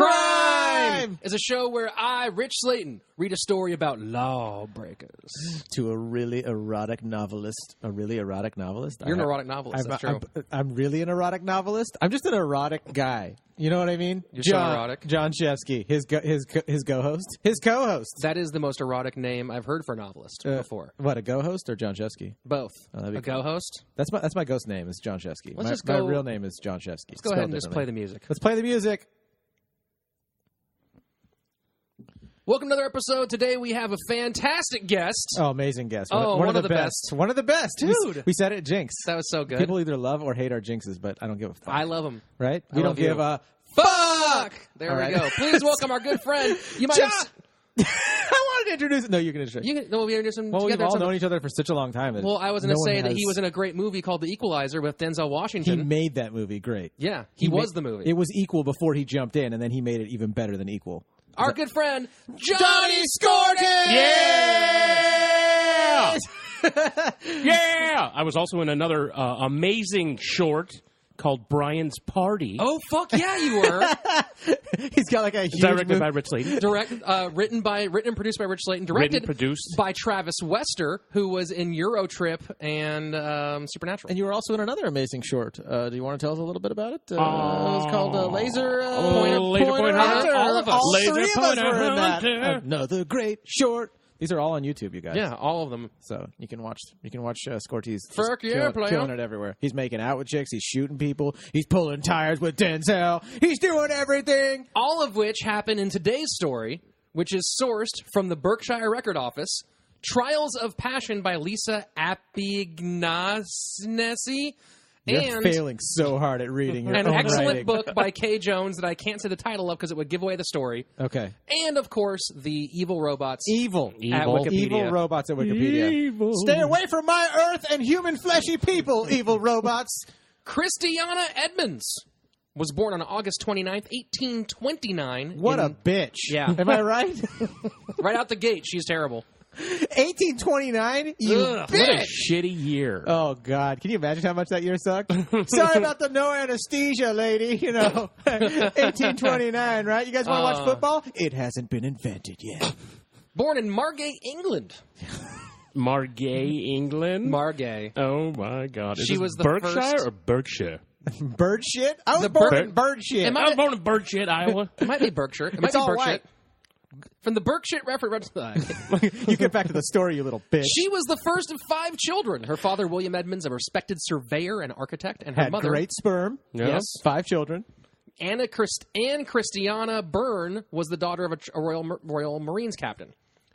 Crime is a show where I, Rich Slaton, read a story about lawbreakers. To a really erotic novelist. A really erotic novelist? You're an erotic novelist, that's true. I'm really an erotic novelist? I'm just an erotic guy. You know what I mean? You're so erotic. John Shefsky, his co-host. His co-host. That is the most erotic name I've heard for a novelist before. What, a co-host or John Shefsky? Both. Oh, a co-host? That's my ghost name is John Shefsky. My real name is John Shefsky. Let's go ahead and just play the music. Let's play the music. Welcome to another episode. Today we have a fantastic guest. Oh, amazing guest. One of the best. One of the best. Dude. We said it, Jinx. That was so good. People either love or hate our Jinxes, but I don't give a fuck. I love them. Right? We don't give a fuck! There we go. Please welcome our good friend. You might have... I wanted to introduce him. No, you can introduce him. We introduce him well, together. We've all known each other for such a long time. Well, I was going to say that he was in a great movie called The Equalizer with Denzel Washington. He made that movie great. Yeah, he was the movie. It was equal before he jumped in, and then he made it even better than equal. Our good friend, Johnny Skourtis! Yeah! Yeah! I was also in another amazing short called Brian's Party. Oh, fuck yeah, you were. He's got like a huge directed by Rich Slaton. Written and produced by Rich Slaton. Directed by Travis Wester, who was in Eurotrip and Supernatural. And you were also in another amazing short. Do you want to tell us a little bit about it? It was called Laser Pointer Hunter. All of us. All Laser three of us were in that. Hunter. Another great short. These are all on YouTube, you guys. Yeah, all of them. So you can watch Skourtis killing it everywhere. He's making out with chicks. He's shooting people. He's pulling tires with Denzel. He's doing everything. All of which happen in today's story, which is sourced from the Berkshire Record Office. Trials of Passion by Lisa Apignasnesi. You're failing so hard at reading your an own excellent writing. book by Kay Jones that I can't say the title of because it would give away the story. Okay. And, of course, the evil robots. Evil robots at Wikipedia. Evil. Stay away from my earth and human fleshy people, evil robots. Christiana Edmunds was born on August 29th, 1829. What a bitch. Yeah. Am I right? Right out the gate, she's terrible. 1829? You bitch! What a shitty year. Oh, God. Can you imagine how much that year sucked? Sorry about the no anesthesia, lady. 1829, right? You guys want to watch football? It hasn't been invented yet. Born in Margate, England. Margate, England? Margate. Oh, my God. She was the Berkshire first... or Berkshire? Bird shit? I was born in bird shit. I was born in bird shit, Iowa. It might be Berkshire. It might be Berkshire. From the Berkshire reference. You get back to the story, you little bitch. She was the first of 5 children. Her father, William Edmonds, a respected surveyor and architect, and her had mother... great sperm. Yeah. Yes. 5 children. Anne Christiana Byrne was the daughter of a Royal Marines captain.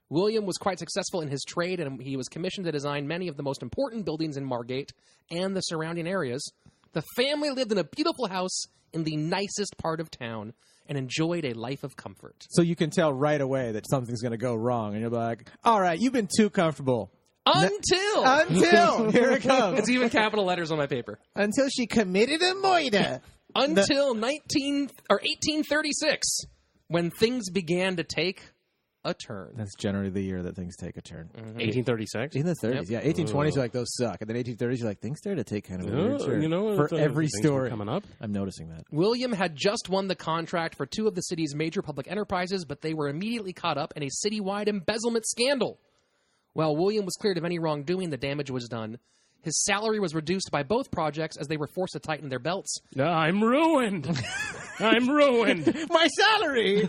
William was quite successful in his trade, and he was commissioned to design many of the most important buildings in Margate and the surrounding areas. The family lived in a beautiful house in the nicest part of town and enjoyed a life of comfort. So you can tell right away that something's going to go wrong, and you'll be like, all right, you've been too comfortable. Until here it comes. It's even capital letters on my paper. Until she committed a murder. Until 1836, when things began to take a turn. That's generally the year that things take a turn. 1836? In the 30s, yeah. 1820s, you're like, those suck. And then 1830s, you're like, things started to take kind of a weird turn. For every story. Coming up. I'm noticing that. William had just won the contract for 2 of the city's major public enterprises, but they were immediately caught up in a citywide embezzlement scandal. While William was cleared of any wrongdoing, the damage was done. His salary was reduced by both projects as they were forced to tighten their belts. I'm ruined. I'm ruined. My salary.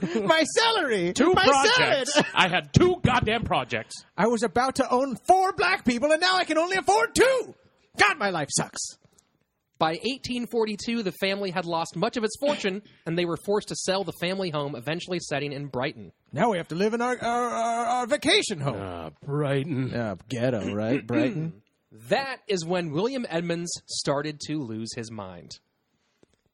2 projects. I had 2 goddamn projects. I was about to own 4 black people, and now I can only afford 2. God, my life sucks. By 1842, the family had lost much of its fortune, and they were forced to sell the family home, eventually settling in Brighton. Now we have to live in our vacation home. Brighton. Ghetto, right? Brighton. That is when William Edmonds started to lose his mind.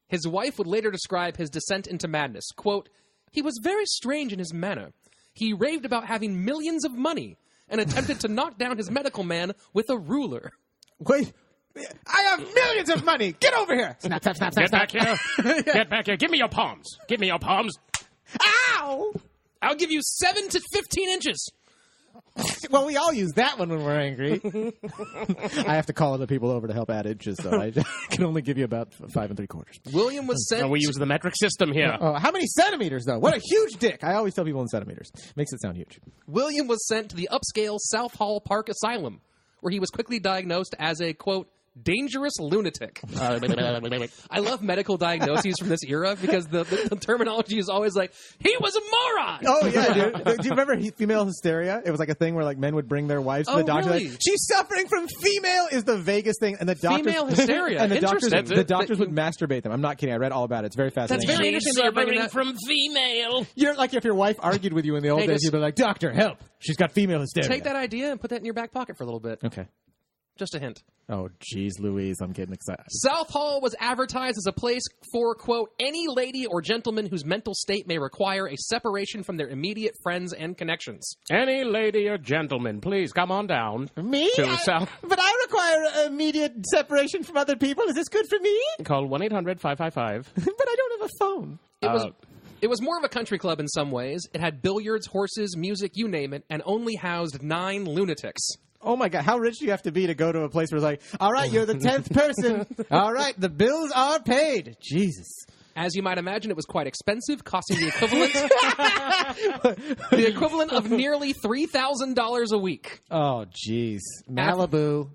His wife would later describe his descent into madness. Quote, "He was very strange in his manner. He raved about having millions of money and attempted to knock down his medical man with a ruler." Wait, I have millions of money. Get over here. Snap, snap, snap, snap. Get back here. Get back here. Give me your palms. Give me your palms. Ow! I'll give you 7 to 15 inches. Well, we all use that one when we're angry. I have to call other people over to help add inches, so I can only give you about 5 3/4. William was sent... We use the metric system here. How many centimeters, though? What a huge dick. I always tell people in centimeters. Makes it sound huge. William was sent to the upscale South Hall Park Asylum, where he was quickly diagnosed as a, quote, dangerous lunatic. I love medical diagnoses from this era because the terminology is always like, he was a moron! Oh, yeah, dude. Do you remember female hysteria? It was like a thing where like men would bring their wives to the doctor. Really? Like, she's suffering from female is the vaguest thing. And the doctors, female hysteria. And the doctors would you... masturbate them. I'm not kidding. I read all about it. It's very fascinating. That's very interesting. Suffering from female. You're like if your wife argued with you in the old days, you'd be like, doctor, help. She's got female hysteria. Take that idea and put that in your back pocket for a little bit. Okay. Just a hint. Oh, geez, Louise, I'm getting excited. South Hall was advertised as a place for, quote, any lady or gentleman whose mental state may require a separation from their immediate friends and connections. Any lady or gentleman, please come on down. Me? South. But I require immediate separation from other people. Is this good for me? Call 1-800-555. But I don't have a phone. It was more of a country club in some ways. It had billiards, horses, music, you name it, and only housed 9 lunatics. Oh, my God. How rich do you have to be to go to a place where it's like, all right, you're the 10th person. All right, the bills are paid. Jesus. As you might imagine, it was quite expensive, costing the equivalent of nearly $3,000 a week. Oh, jeez. Malibu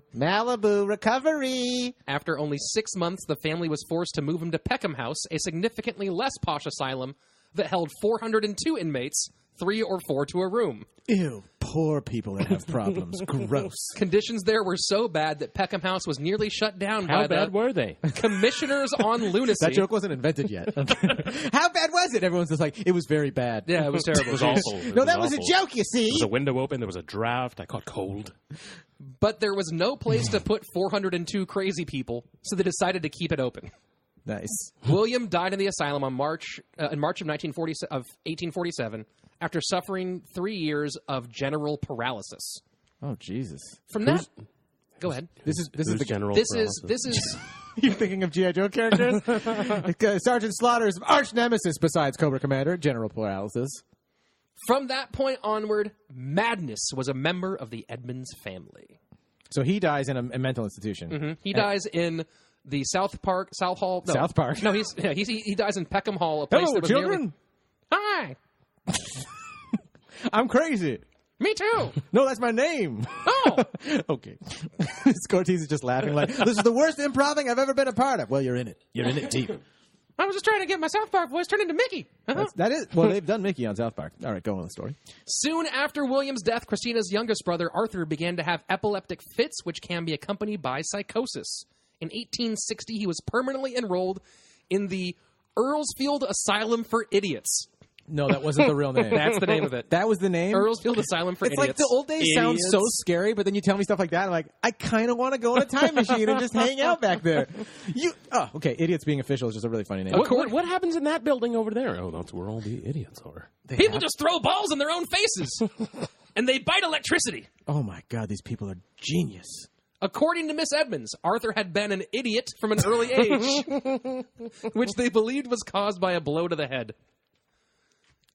recovery. After only 6 months, the family was forced to move him to Peckham House, a significantly less posh asylum that held 402 inmates, 3 or 4 to a room. Ew, poor people that have problems. Gross. Conditions there were so bad that Peckham House was nearly shut down How by bad the were they? Commissioners on Lunacy. That joke wasn't invented yet. How bad was it? Everyone's just like, it was very bad. Yeah, it was terrible. It was awful. No, that was a joke, you see. There was a window open. There was a draft. I caught cold. But there was no place to put 402 crazy people, so they decided to keep it open. Nice. William died in the asylum on March of 1847 after suffering 3 years of general paralysis. Oh, Jesus. From that, go ahead. This is the general. This is. You're thinking of G.I. Joe characters? Sergeant Slaughter's arch nemesis besides Cobra Commander, General Paralysis. From that point onward, Madness was a member of the Edmonds family. So he dies in a mental institution. Mm-hmm. He dies in the South Hall. No. South Park. No, he dies in Peckham Hall, a place Hello, that was children. Hi. I'm crazy. Me too. No, that's my name. Oh. Okay. Skourtis is just laughing like, this is the worst improving I've ever been a part of. Well, you're in it. You're in it deep. I was just trying to get my South Park voice turned into Mickey. That is. Well, they've done Mickey on South Park. All right, go on with the story. Soon after William's death, Christina's youngest brother, Arthur, began to have epileptic fits, which can be accompanied by psychosis. In 1860, he was permanently enrolled in the Earlsfield Asylum for Idiots. No, that wasn't the real name. That's the name of it. That was the name? Earlsfield Asylum for Idiots. It's like the old days sound so scary, but then you tell me stuff like that, I'm like, I kind of want to go in a time machine and just hang out back there. Okay, Idiots being official is just a really funny name. What happens in that building over there? Oh, that's where all the idiots are. People just throw balls in their own faces, and they bite electricity. Oh, my God, these people are genius. According to Miss Edmunds, Arthur had been an idiot from an early age, which they believed was caused by a blow to the head.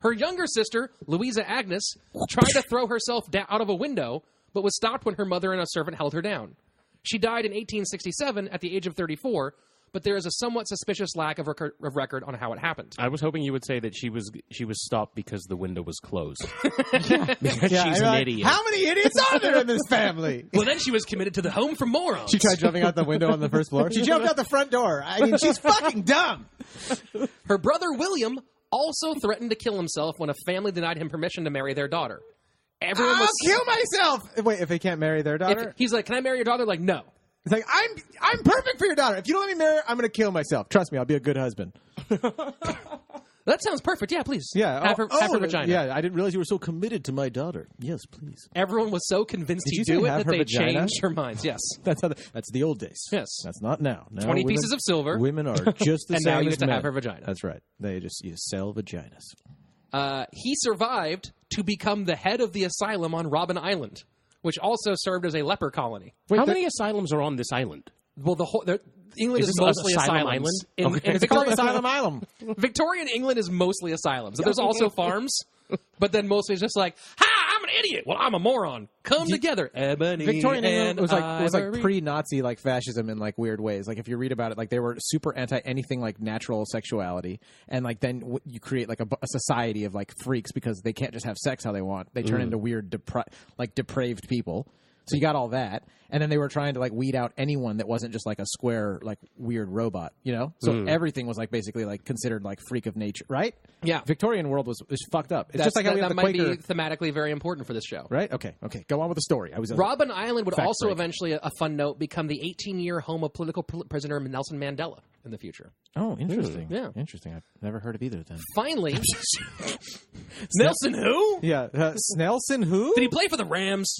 Her younger sister, Louisa Agnes, tried to throw herself out of a window, but was stopped when her mother and a servant held her down. She died in 1867 at the age of 34, but there is a somewhat suspicious lack of record on how it happened. I was hoping you would say that she was stopped because the window was closed. She's an idiot. How many idiots are there in this family? Well, then she was committed to the Home for Morons. She tried jumping out the window on the first floor. She jumped out the front door. I mean, she's fucking dumb. Her brother, William, also threatened to kill himself when a family denied him permission to marry their daughter. I'll kill myself! Wait, if they can't marry their daughter? He's like, can I marry your daughter? Like, no. It's like, I'm perfect for your daughter. If you don't let me marry her, I'm going to kill myself. Trust me, I'll be a good husband. That sounds perfect. Yeah, please. Yeah. Have her vagina. Yeah, I didn't realize you were so committed to my daughter. Yes, please. Everyone was so convinced he'd do it that they changed her minds. Yes. That's the old days. Yes. That's not now. 20 pieces of silver. Women are just the and same now you as get to men. have her vagina. That's right. You sell vaginas. He survived to become the head of the asylum on Robben Island, which also served as a leper colony. Wait, how many asylums are on this island? Well, England is mostly Asylum asylums. Island? It's called Asylum Island. Victorian England is mostly asylums. There's also farms, but then mostly it's just like, hi, I'm an idiot. Well, I'm a moron. Come together. Ebony Victorian England was like ivory. pre-Nazi like fascism in like weird ways. Like if you read about it, like they were super anti anything like natural sexuality, and like then you create like a society of like freaks because they can't just have sex how they want. They turn into weird depraved people. So you got all that, and then they were trying to like weed out anyone that wasn't just like a square like weird robot, you know. So everything was like basically like considered like freak of nature, right? Yeah. Victorian world was fucked up. It's just like how we have the might Quaker, be thematically very important for this show. right? Okay. Go on with the story. Robben Island would Fact also break. eventually, a fun note, become the 18-year home of political prisoner Nelson Mandela in the future. Oh, interesting. Yeah. Interesting. I've never heard of either of them. Finally, Nelson who? Yeah, Snelson who? Did he play for the Rams?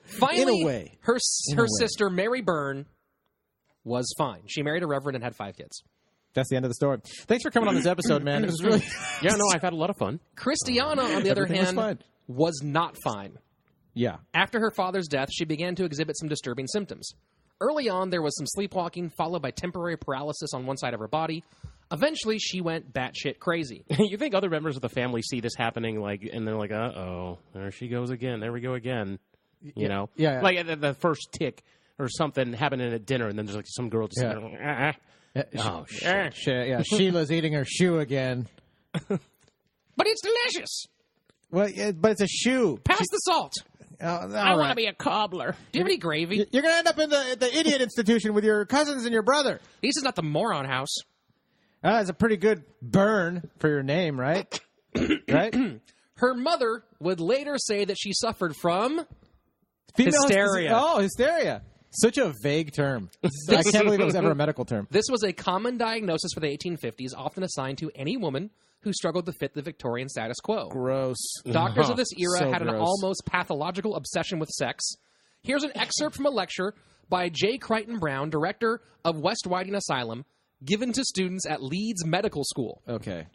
Finally, In a way. her sister Mary Byrne was fine. She married a reverend and had 5 kids. That's the end of the story. Thanks for coming on this episode, man. It was really Yeah, no, I've had a lot of fun. Christiana, on the other Everything was hand, fine. was not fine. yeah. After her father's death, she began to exhibit some disturbing symptoms. Early on, there was some sleepwalking, followed by temporary paralysis on one side of her body. Eventually, she went batshit crazy. You think other members of the family see this happening, like, and they're like, "Uh-oh, there she goes again. There we go again." You know, Yeah. like the first tick or something happening at dinner, and then there's like some girl just, oh shit. Yeah, Sheila's eating her shoe again. But it's delicious. Well, yeah, but it's a shoe. Pass the salt. I want to be a cobbler. Do you have any gravy? You're going to end up in the idiot institution with your cousins and your brother. This is not the moron house. That's a pretty good burn for your name, right? Right? Her mother would later say that she suffered from Female hysteria. Oh, hysteria. Such a vague term. I can't believe it was ever a medical term. This was a common diagnosis for the 1850s, often assigned to any woman who struggled to fit the Victorian status quo. Gross. Doctors of this era So had an gross. almost pathological obsession with sex. Here's an excerpt from a lecture by J. Crichton Brown, director of West Whiting Asylum, given to students at Leeds Medical School. Okay.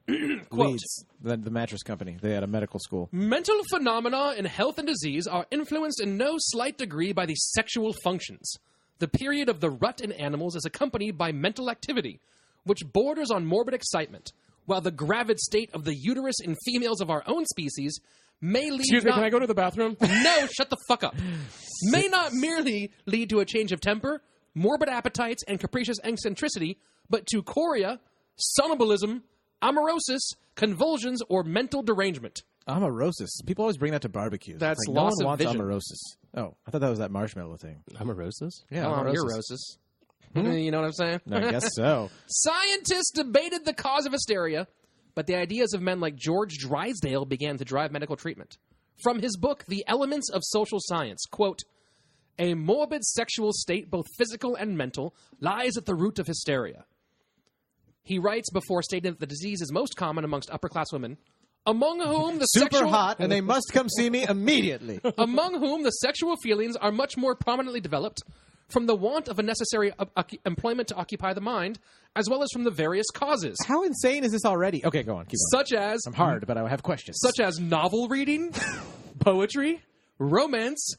Quote, Leeds, the mattress company. They had a medical school. mental phenomena in health and disease are influenced in no slight degree by the sexual functions. The period of the rut in animals is accompanied by mental activity, which borders on morbid excitement, while the gravid state of the uterus in females of our own species may lead Excuse me, can I go to the bathroom? No, shut the fuck up. May not merely lead to a change of temper, morbid appetites, and capricious eccentricity, but to chorea, somnambulism, amaurosis, convulsions, or mental derangement. Amaurosis. People always bring that to barbecues. That's like, loss no one of wants vision. amaurosis. Oh, I thought that was that marshmallow thing. Amaurosis? Yeah, Neurosis. You know what I'm saying? I guess so. Scientists debated the cause of hysteria, but the ideas of men like George Drysdale began to drive medical treatment. From his book, The Elements of Social Science, quote, a morbid sexual state, both physical and mental, lies at the root of hysteria. He writes before stating that the disease is most common amongst upper-class women, among whom the Super hot, and they must come see me immediately. among whom the sexual feelings are much more prominently developed from the want of a necessary employment to occupy the mind, as well as from the various causes, How insane is this already? Okay, go on. Keep going. such as I'm hard, but I have questions. such as novel reading, poetry, romance,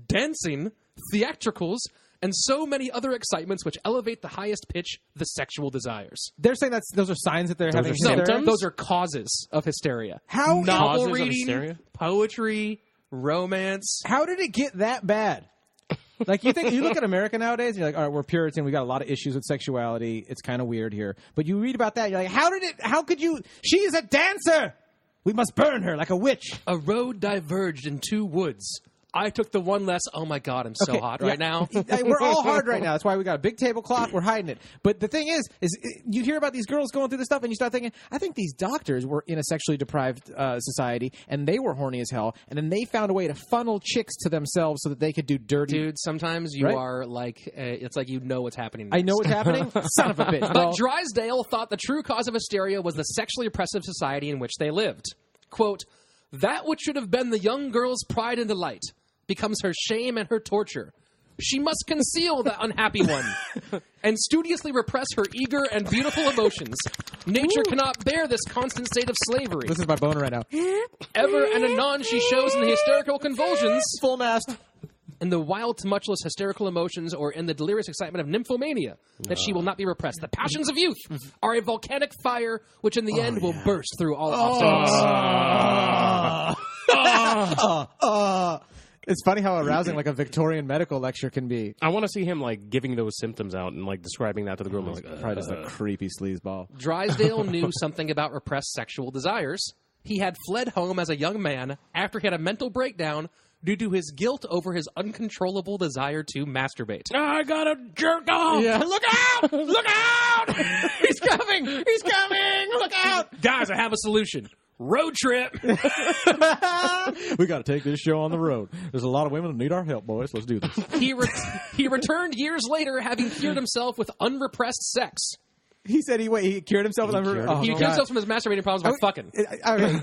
dancing, theatricals, and so many other excitements which elevate the highest pitch the sexual desires. They're saying those are signs that they're having are hysteria? symptoms? Those are causes of hysteria. How- novel Causes of reading, hysteria? poetry, romance. How did it get that bad? Like, you look at America nowadays, and you're like, all right, we're Puritan, we got a lot of issues with sexuality, it's kind of weird here. But you read about that, you're like, how could you, she is a dancer! We must burn her like a witch. A road diverged in 2 woods. I took the one less. Oh my God, I'm so Okay, hot yeah. right now. We're all hard right now. That's why we got a big tablecloth. We're hiding it. But the thing is you hear about these girls going through this stuff, and you start thinking, I think these doctors were in a sexually deprived society, and they were horny as hell, and then they found a way to funnel chicks to themselves so that they could do dirty. Dude, sometimes you Right? are like, it's like you know what's happening I next. know what's happening. Son of a bitch. But Well, Drysdale thought the true cause of hysteria was the sexually oppressive society in which they lived. Quote, that which should have been the young girl's pride and delight becomes her shame and her torture. She must conceal the unhappy one and studiously repress her eager and beautiful emotions. Nature cannot bear this constant state of slavery. this is my boner right now. Ever and anon she shows in the hysterical convulsions, Full mast. in the wild, tumultuous, hysterical emotions, or in the delirious excitement of nymphomania, that she will not be repressed. The passions of youth are a volcanic fire which in the end will burst through all obstacles. It's funny how arousing like a Victorian medical lecture can be. I want to see him like giving those symptoms out and like describing that to the girl. Like, Probably just a creepy sleazeball. Drysdale knew something about repressed sexual desires. He had fled home as a young man after he had a mental breakdown due to his guilt over his uncontrollable desire to masturbate. I gotta jerk off. Yeah. Look out! Look out! He's coming! He's coming! Look out! Guys, I have a solution. Road trip. We got to take this show on the road. There's a lot of women that need our help, boys. Let's do this. He returned years later, having cured himself with unrepressed sex. He said he cured himself with He cured himself from his masturbating problems by fucking. Okay,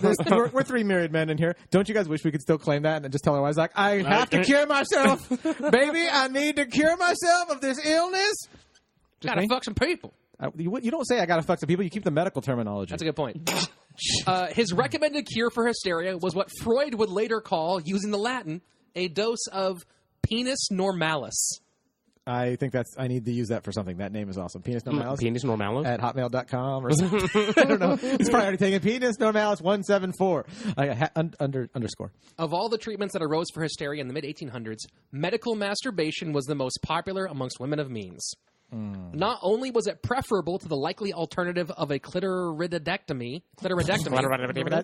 we're three married men in here. Don't you guys wish we could still claim that and just tell our wives, like, I have to cure myself. Baby, I need to cure myself of this illness. Gotta fuck some people. You don't say I gotta fuck some people. You keep the medical terminology. That's a good point. His recommended cure for hysteria was what Freud would later call, using the Latin, a dose of penis normalis. I think I need to use that for something. That name is awesome. Penis normalis. Penis normalis? At hotmail.com or something. I don't know. It's probably already taken. Penis normalis 174. Underscore. Of all the treatments that arose for hysteria in the mid-1800s, medical masturbation was the most popular amongst women of means. Not only was it preferable to the likely alternative of a clitoridectomy.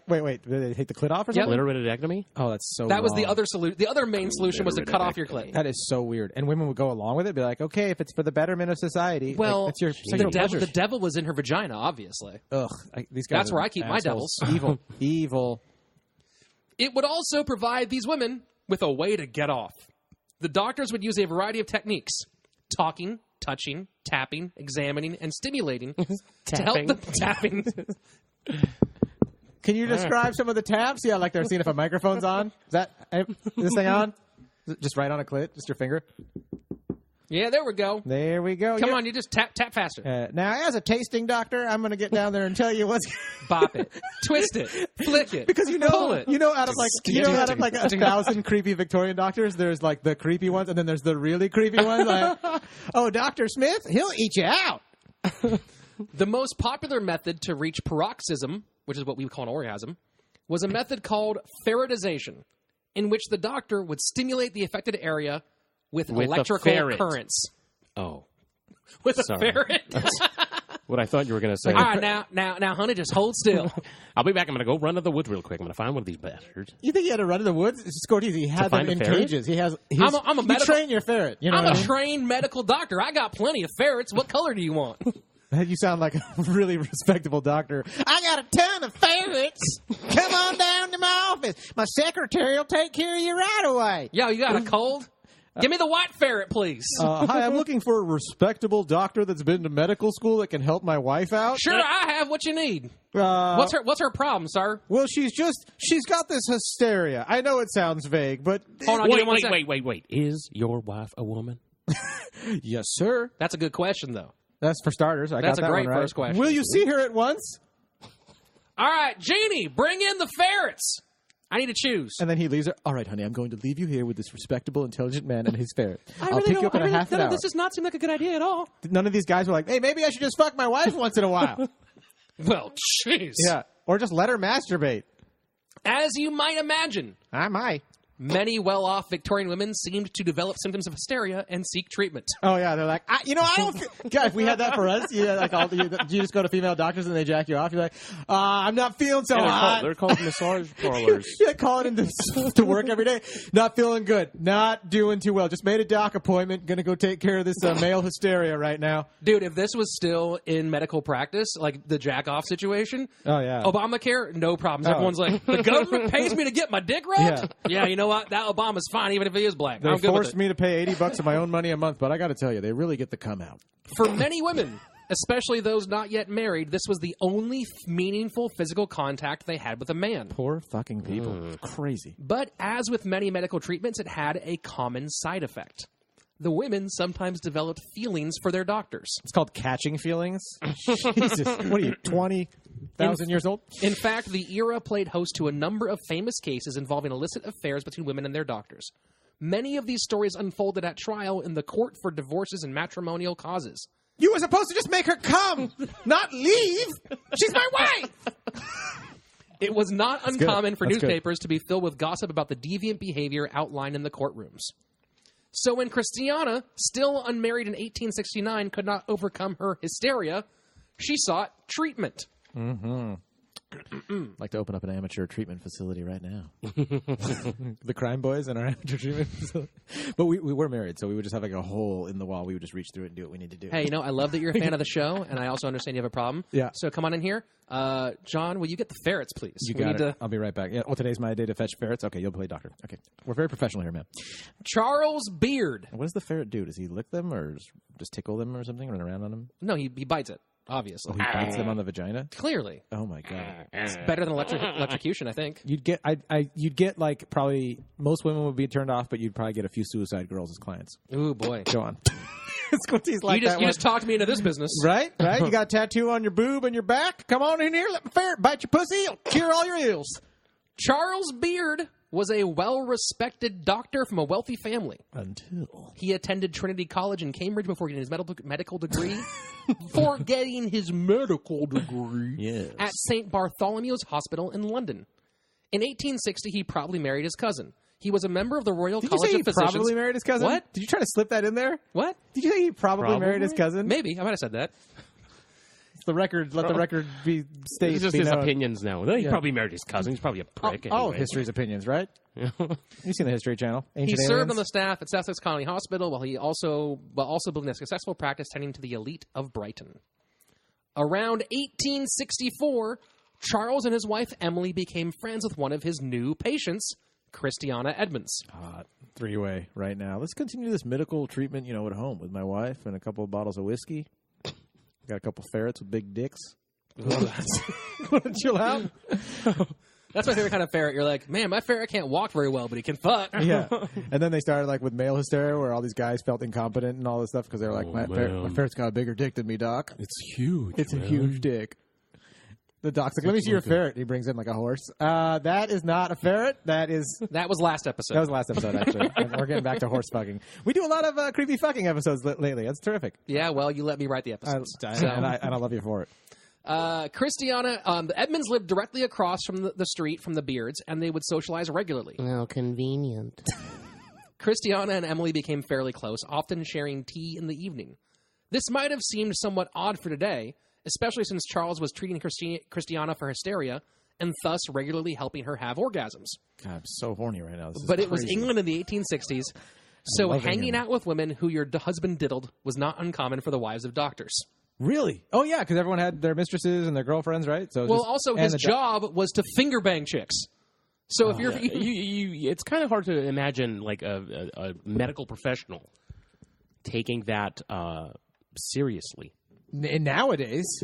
Wait. Did they take the clit off or something? Clitoridectomy? Oh, that's so That was the wrong. other solution. The other main solution was to cut off your clit. That is so weird. And women would go along with it, be like, okay, if it's for the betterment of society, well, like, that's your sexual pleasure. The devil was in her vagina, obviously. Ugh. These guys That's where I keep my assholes. devils. Evil. It would also provide these women with a way to get off. The doctors would use a variety of techniques. Talking, touching, tapping, examining, and stimulating to help them tapping. Can you describe some of the taps? Yeah, like they're seeing if a microphone's on. Is this thing on? Is it just right on a clit? Just your finger? Yeah, there we go. There we go. Come on, you just tap faster. Now, as a tasting doctor, I'm going to get down there and tell you what's... Bop it. Twist it. Flick it. Because pull it. out of like 1,000 creepy Victorian doctors, there's like the creepy ones, and then there's the really creepy ones. Like, oh, Dr. Smith, he'll eat you out. The most popular method to reach paroxysm, which is what we would call an orgasm, was a method called ferretization, in which the doctor would stimulate the affected area with electrical currents. Oh. With a ferret? That's what I thought you were going to say. All right, now, honey, just hold still. I'll be back. I'm going to go run to the woods real quick. I'm going to find one of these bastards. You think he had to run to the woods? Skourtis, he had them in cages. I'm a medical... You train your ferret. You know I'm a trained medical doctor. I got plenty of ferrets. What color do you want? You sound like a really respectable doctor. I got a ton of ferrets. Come on down to my office. My secretary will take care of you right away. Yo, you got a cold? Give me the white ferret, please. Hi, I'm looking for a respectable doctor that's been to medical school that can help my wife out. Sure, I have what you need. What's her problem, sir? Well, she's got this hysteria. I know it sounds vague, but... Hold on, wait. Is your wife a woman? Yes, sir. That's a good question, though. That's for starters. That's a great first question. Will you see her at once? All right, Jeannie, bring in the ferrets. I need to choose. And then he leaves her. All right, honey, I'm going to leave you here with this respectable, intelligent man and his ferret. I'll pick you up in a half an hour. This does not seem like a good idea at all. None of these guys were like, hey, maybe I should just fuck my wife once in a while. Well, jeez. Yeah, or just let her masturbate. As you might imagine. I might. Many well-off Victorian women seemed to develop symptoms of hysteria and seek treatment. Oh, yeah. They're like, I don't feel... God, if we had that for us, you just go to female doctors and they jack you off. You're like, I'm not feeling so hot. They're called massage parlors. Yeah, calling in to work every day. Not feeling good. Not doing too well. Just made a doc appointment. Going to go take care of this male hysteria right now. Dude, if this was still in medical practice, like the jack-off situation... Oh, yeah. Obamacare, no problems. Everyone's like, the government pays me to get my dick rubbed? Yeah, you know what? That Obama's fine, even if he is black. They forced me to pay $80 of my own money a month, but I got to tell you, they really get the come out. For many women, especially those not yet married, this was the only meaningful physical contact they had with a man. Poor fucking people. Crazy. But as with many medical treatments, it had a common side effect. The women sometimes developed feelings for their doctors. It's called catching feelings. Jesus. What are you, 20,000 years old? In fact, the era played host to a number of famous cases involving illicit affairs between women and their doctors. Many of these stories unfolded at trial in the court for divorces and matrimonial causes. You were supposed to just make her come, not leave. She's my wife. It was not uncommon for That's good. newspapers to be filled with gossip about the deviant behavior outlined in the courtrooms. So when Christiana, still unmarried in 1869, could not overcome her hysteria, she sought treatment. I'd like to open up an amateur treatment facility right now. The crime boys in our amateur treatment facility. But we were married, so we would just have like a hole in the wall. We would just reach through it and do what we need to do. Hey, I love that you're a fan of the show, and I also understand you have a problem. Yeah. So come on in here. John, will you get the ferrets, please? You got it. I'll be right back. Yeah. Well, today's my day to fetch ferrets. Okay, you'll play doctor. Okay. We're very professional here, man. Charles Beard. What does the ferret do? Does he lick them or just tickle them or something? Run around on them? No, he bites it, obviously. Oh, he bites them on the vagina? Clearly. Oh, my God. It's better than electrocution, I think. You'd get, you'd get like probably most women would be turned off, but you'd probably get a few suicide girls as clients. Ooh, boy. Go on. Skourtis like you just talked me into this business. Right? You got a tattoo on your boob and your back? Come on in here, let the ferret bite your pussy. It'll cure all your ills. Charles Beard was a well-respected doctor from a wealthy family. Until he attended Trinity College in Cambridge before getting his medical degree. Before getting his medical degree Yes. at St. Bartholomew's Hospital in London. In 1860, he probably married his cousin. He was a member of the Royal Did you College say of he Physicians. probably married his cousin? What? Did you try to slip that in there? What? Did you say he probably married his cousin? Maybe. I might have said that. It's the record. Let the record be stated. It's just his opinions now. He probably married his cousin. He's probably a prick. All anyway. history's opinions, right? You've seen the History Channel. He Ancient served Aliens? on the staff at Sussex Colony Hospital while also building a successful practice tending to the elite of Brighton. Around 1864, Charles and his wife Emily became friends with one of his new patients, Christiana Edmunds. Three-way right now. Let's continue this medical treatment, at home with my wife and a couple of bottles of whiskey. Got a couple ferrets with big dicks. Want to chill out? That's my favorite kind of ferret. You're like, man, my ferret can't walk very well, but he can fuck. Yeah. And then they started like with male hysteria where all these guys felt incompetent and all this stuff because they were like, my ferret's got a bigger dick than me, doc. It's huge. It's a huge dick. The doc's like, let me see your ferret. He brings in like a horse. That is not a ferret. That was last episode. That was last episode, actually. And we're getting back to horse fucking. We do a lot of creepy fucking episodes lately. That's terrific. Yeah, well, you let me write the episodes. And I love you for it. Christiana, the Edmonds lived directly across from the street from the Beards, and they would socialize regularly. Well, convenient. Christiana and Emily became fairly close, often sharing tea in the evening. This might have seemed somewhat odd for today, especially since Charles was treating Christiana for hysteria and thus regularly helping her have orgasms. God, I'm so horny right now. But it was England in the 1860s, so hanging out with women who your husband diddled was not uncommon for the wives of doctors. Really? Oh, yeah, because everyone had their mistresses and their girlfriends, right? So also his job was to finger bang chicks. So if you're... it's kind of hard to imagine like a medical professional taking that seriously. Nowadays,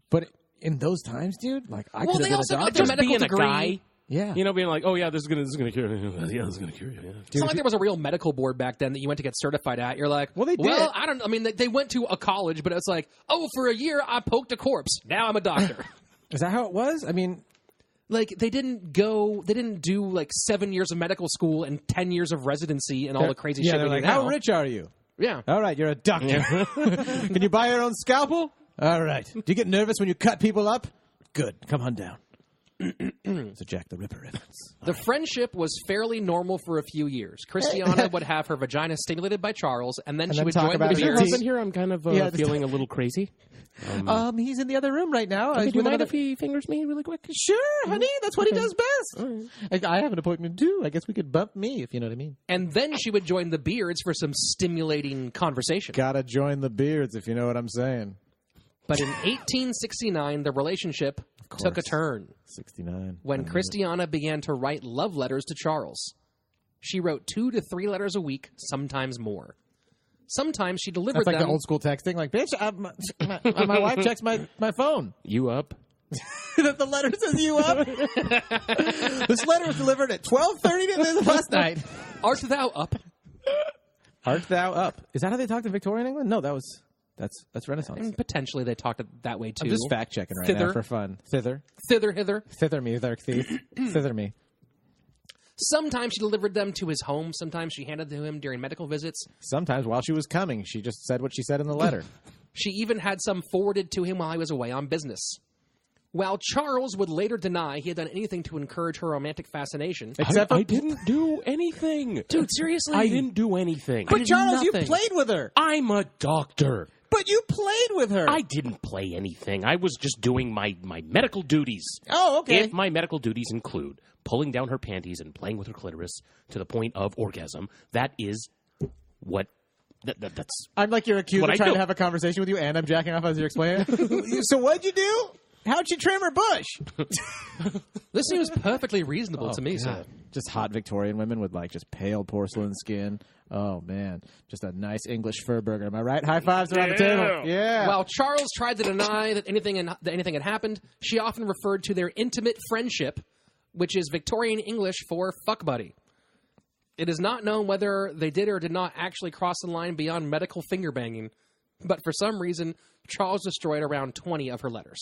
but in those times, dude, like I could have been a doctor. Just being a guy, yeah, being like, oh yeah, this is gonna cure you. Yeah, this is gonna cure you. Yeah. It's not like there was a real medical board back then that you went to get certified at. You're like, well, they did. Well, I don't. I mean, they went to a college, but it's like, oh, for a year I poked a corpse. Now I'm a doctor. Is that how it was? I mean, like they didn't do like 7 years of medical school and 10 years of residency and all the crazy shit. They're like, how rich are you? Yeah. All right, you're a doctor. Yeah. Can you buy your own scalpel? All right. Do you get nervous when you cut people up? Good. Come on down. It's a Jack the Ripper reference. The friendship was fairly normal for a few years. Christiana would have her vagina stimulated by Charles, and then she would join the Is your Beards. husband here? I'm kind of feeling a little crazy. He's in the other room right now. Do you mind if he fingers me really quick? Sure, honey. That's what he does best. I have an appointment too. I guess we could bump me, if you know what I mean. And then she would join the Beards for some stimulating conversation. Gotta join the Beards, if you know what I'm saying. But in 1869, the relationship took a turn. 69. When Christiana began to write love letters to Charles. She wrote 2 to 3 letters a week, sometimes more. Sometimes she delivered them. That's like them. the old school texting. Like, bitch, my wife checks my phone. You up? The letter says you up. This letter was delivered at 12:30 last night. Art thou up? Art thou up? Is that how they talked in Victorian England? No, that's Renaissance. And potentially they talked that way too. I'm just fact checking right now for fun. Thither, hither. Thither me, thou thief. Thither me. Sometimes she delivered them to his home. Sometimes she handed them to him during medical visits. Sometimes while she was coming, she just said what she said in the letter. She even had some forwarded to him while he was away on business. While Charles would later deny he had done anything to encourage her romantic fascination. Except for I didn't do anything. Dude, seriously? I didn't do anything. But Charles, you Nothing. played with her. I'm a doctor. But you played with her. I didn't play anything. I was just doing my medical duties. Oh, okay. If my medical duties include pulling down her panties and playing with her clitoris to the point of orgasm, that is what... That's... I'm like your accuser What I trying do. to have a conversation with you, and I'm jacking off as you're explaining it. So what'd you do? How'd you trim her bush? This seems perfectly reasonable to me, sir. Just hot Victorian women with like just pale porcelain skin. Oh man, just a nice English fur burger. Am I right? High fives around the table. Yeah. While Charles tried to deny that anything had happened, she often referred to their intimate friendship, which is Victorian English for fuck buddy. It is not known whether they did or did not actually cross the line beyond medical finger banging, but for some reason, Charles destroyed around 20 of her letters.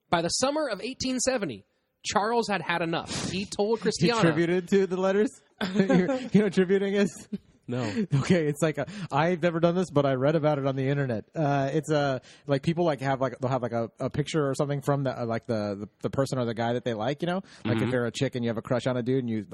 By the summer of 1870, Charles had enough. He told he Christiana... attributed to the letters? You know what attributing is? No. Okay, it's like I've never done this, but I read about it on the internet. It's like people they'll have a picture or something from the person or the guy that they like, you know? Like if you're a chick and you have a crush on a dude and you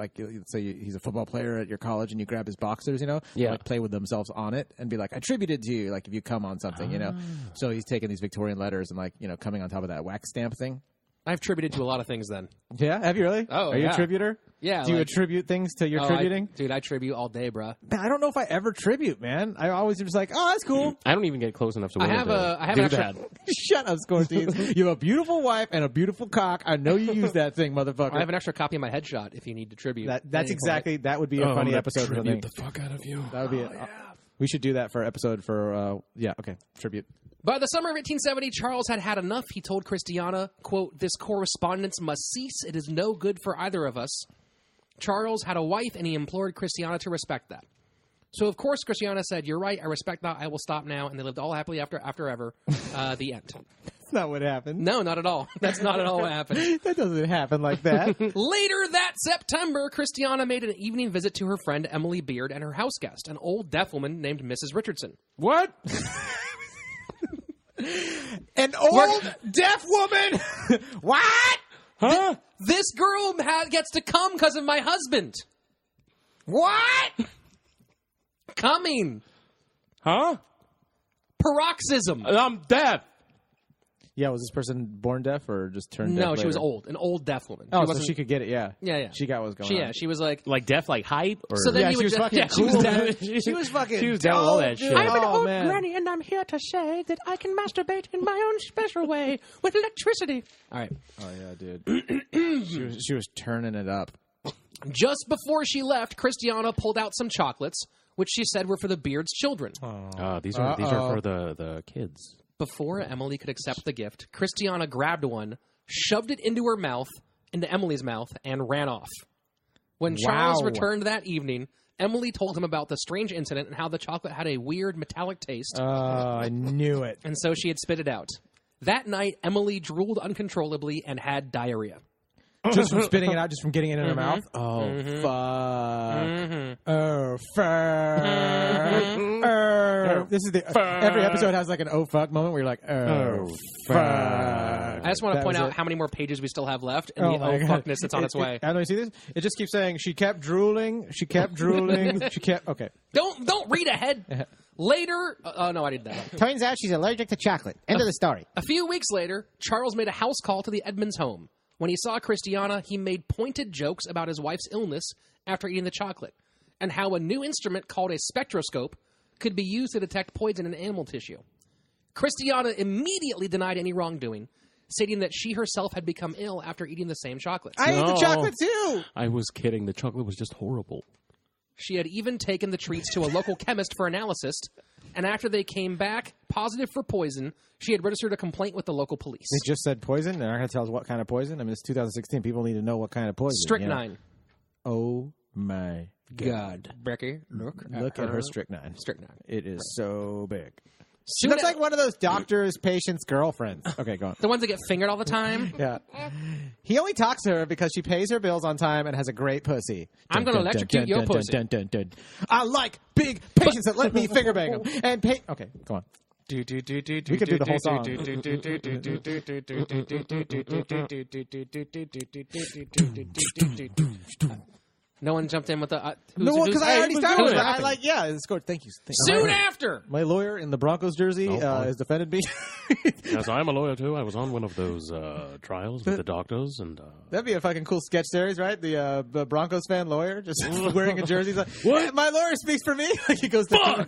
say he's a football player at your college and you grab his boxers, you know? Yeah. Like play with themselves on it and be like attributed to you, like if you come on something, you know? So he's taking these Victorian letters and coming on top of that wax stamp thing. I've attributed to a lot of things then. Yeah, have you really? Oh, Are you yeah. a tributer? Yeah. Do you attribute things to your tributing? Dude, I tribute all day, bruh. Man, I don't know if I ever tribute, man. I always just like, oh, that's cool. I don't even get close enough to I women have to an do extra- that. Shut up, Skourtis. You have a beautiful wife and a beautiful cock. I know you use that thing, motherfucker. I have an extra copy of my headshot if you need to tribute. That's exactly, that would be a funny episode for me. the fuck out of you. That would be we should do that for episode for, tribute. By the summer of 1870, Charles had enough. He told Christiana, quote, "This correspondence must cease. It is no good for either of us." Charles had a wife, and he implored Christiana to respect that. So, of course, Christiana said, "You're right. I respect that. I will stop now." And they lived all happily after ever. The end. That's not what happened. No, not at all. That's not at all what happened. That doesn't happen like that. Later that September, Christiana made an evening visit to her friend Emily Beard and her house guest, an old deaf woman named Mrs. Richardson. What? An old deaf woman? What? Huh? This girl gets to come because of my husband. What? Coming. Huh? Paroxysm. I'm deaf. Yeah, was this person born deaf or just turned deaf No, she was later? old. An old deaf woman. Oh, so wasn't- she could get it, yeah. Yeah. She got what was going on. Yeah, she was like... Like deaf, like height? Or... So then Yeah, you she would was just- fucking yeah, she was cool. deaf. She was fucking She was down with all that dope, shit. dude. I'm an Oh, old man. granny, and I'm here to say that I can masturbate in my own special way with electricity. All right. Oh, yeah, dude. she was turning it up. Just before she left, Christiana pulled out some chocolates, which she said were for the Beard's children. These are for the kids. Before Emily could accept the gift, Christiana grabbed one, shoved it into her mouth, into Emily's mouth, and ran off. When Charles Wow. returned that evening, Emily told him about the strange incident and how the chocolate had a weird metallic taste, Oh, I knew it. and so she had spit it out. That night, Emily drooled uncontrollably and had diarrhea. Just from spitting it out, just from getting it in her mouth? Oh, fuck. Oh, fuck. This is every episode has like an oh, fuck moment where you're like, oh, fuck. I just want to That point was out it. how many more pages we still have left, and the my God. fuckness that's on its way. I don't know, you see this? It just keeps saying, she kept drooling, she kept drooling, she kept, okay. Don't read ahead. Later, oh no, I did that. Turns out she's allergic to chocolate. End of the story. A few weeks later, Charles made a house call to the Edmonds home. When he saw Christiana, he made pointed jokes about his wife's illness after eating the chocolate, and how a new instrument called a spectroscope could be used to detect poison in animal tissue. Christiana immediately denied any wrongdoing, stating that she herself had become ill after eating the same chocolates. I ate the No. chocolate too! I was kidding. The chocolate was just horrible. She had even taken the treats to a local chemist for analysis, and after they came back positive for poison, she had registered a complaint with the local police. They just said poison. They're not going to tell us what kind of poison. I mean, it's 2016. People need to know what kind of poison. Strychnine. You know? Oh, my God. Becky, look Look at her strychnine. Strychnine. It is so big. Soon That's a- like one of those doctor's patient's girlfriends. Okay, go on. the ones that get fingered all the time. Yeah. He only talks to her because she pays her bills on time and has a great pussy. I'm gonna electrocute your pussy. I like big patients that let me finger bang them. And okay, go on. We could do the whole song. No one jumped in with the... No, because I already started with it. Laughing. It's good. Thank you. Soon after! My lawyer in the Broncos jersey has defended me. Yes, I'm a lawyer too. I was on one of those trials with the doctors, and That'd be a fucking cool sketch series, right? The Broncos fan lawyer just wearing a jersey. He's like, what? My lawyer speaks for me. Like he goes to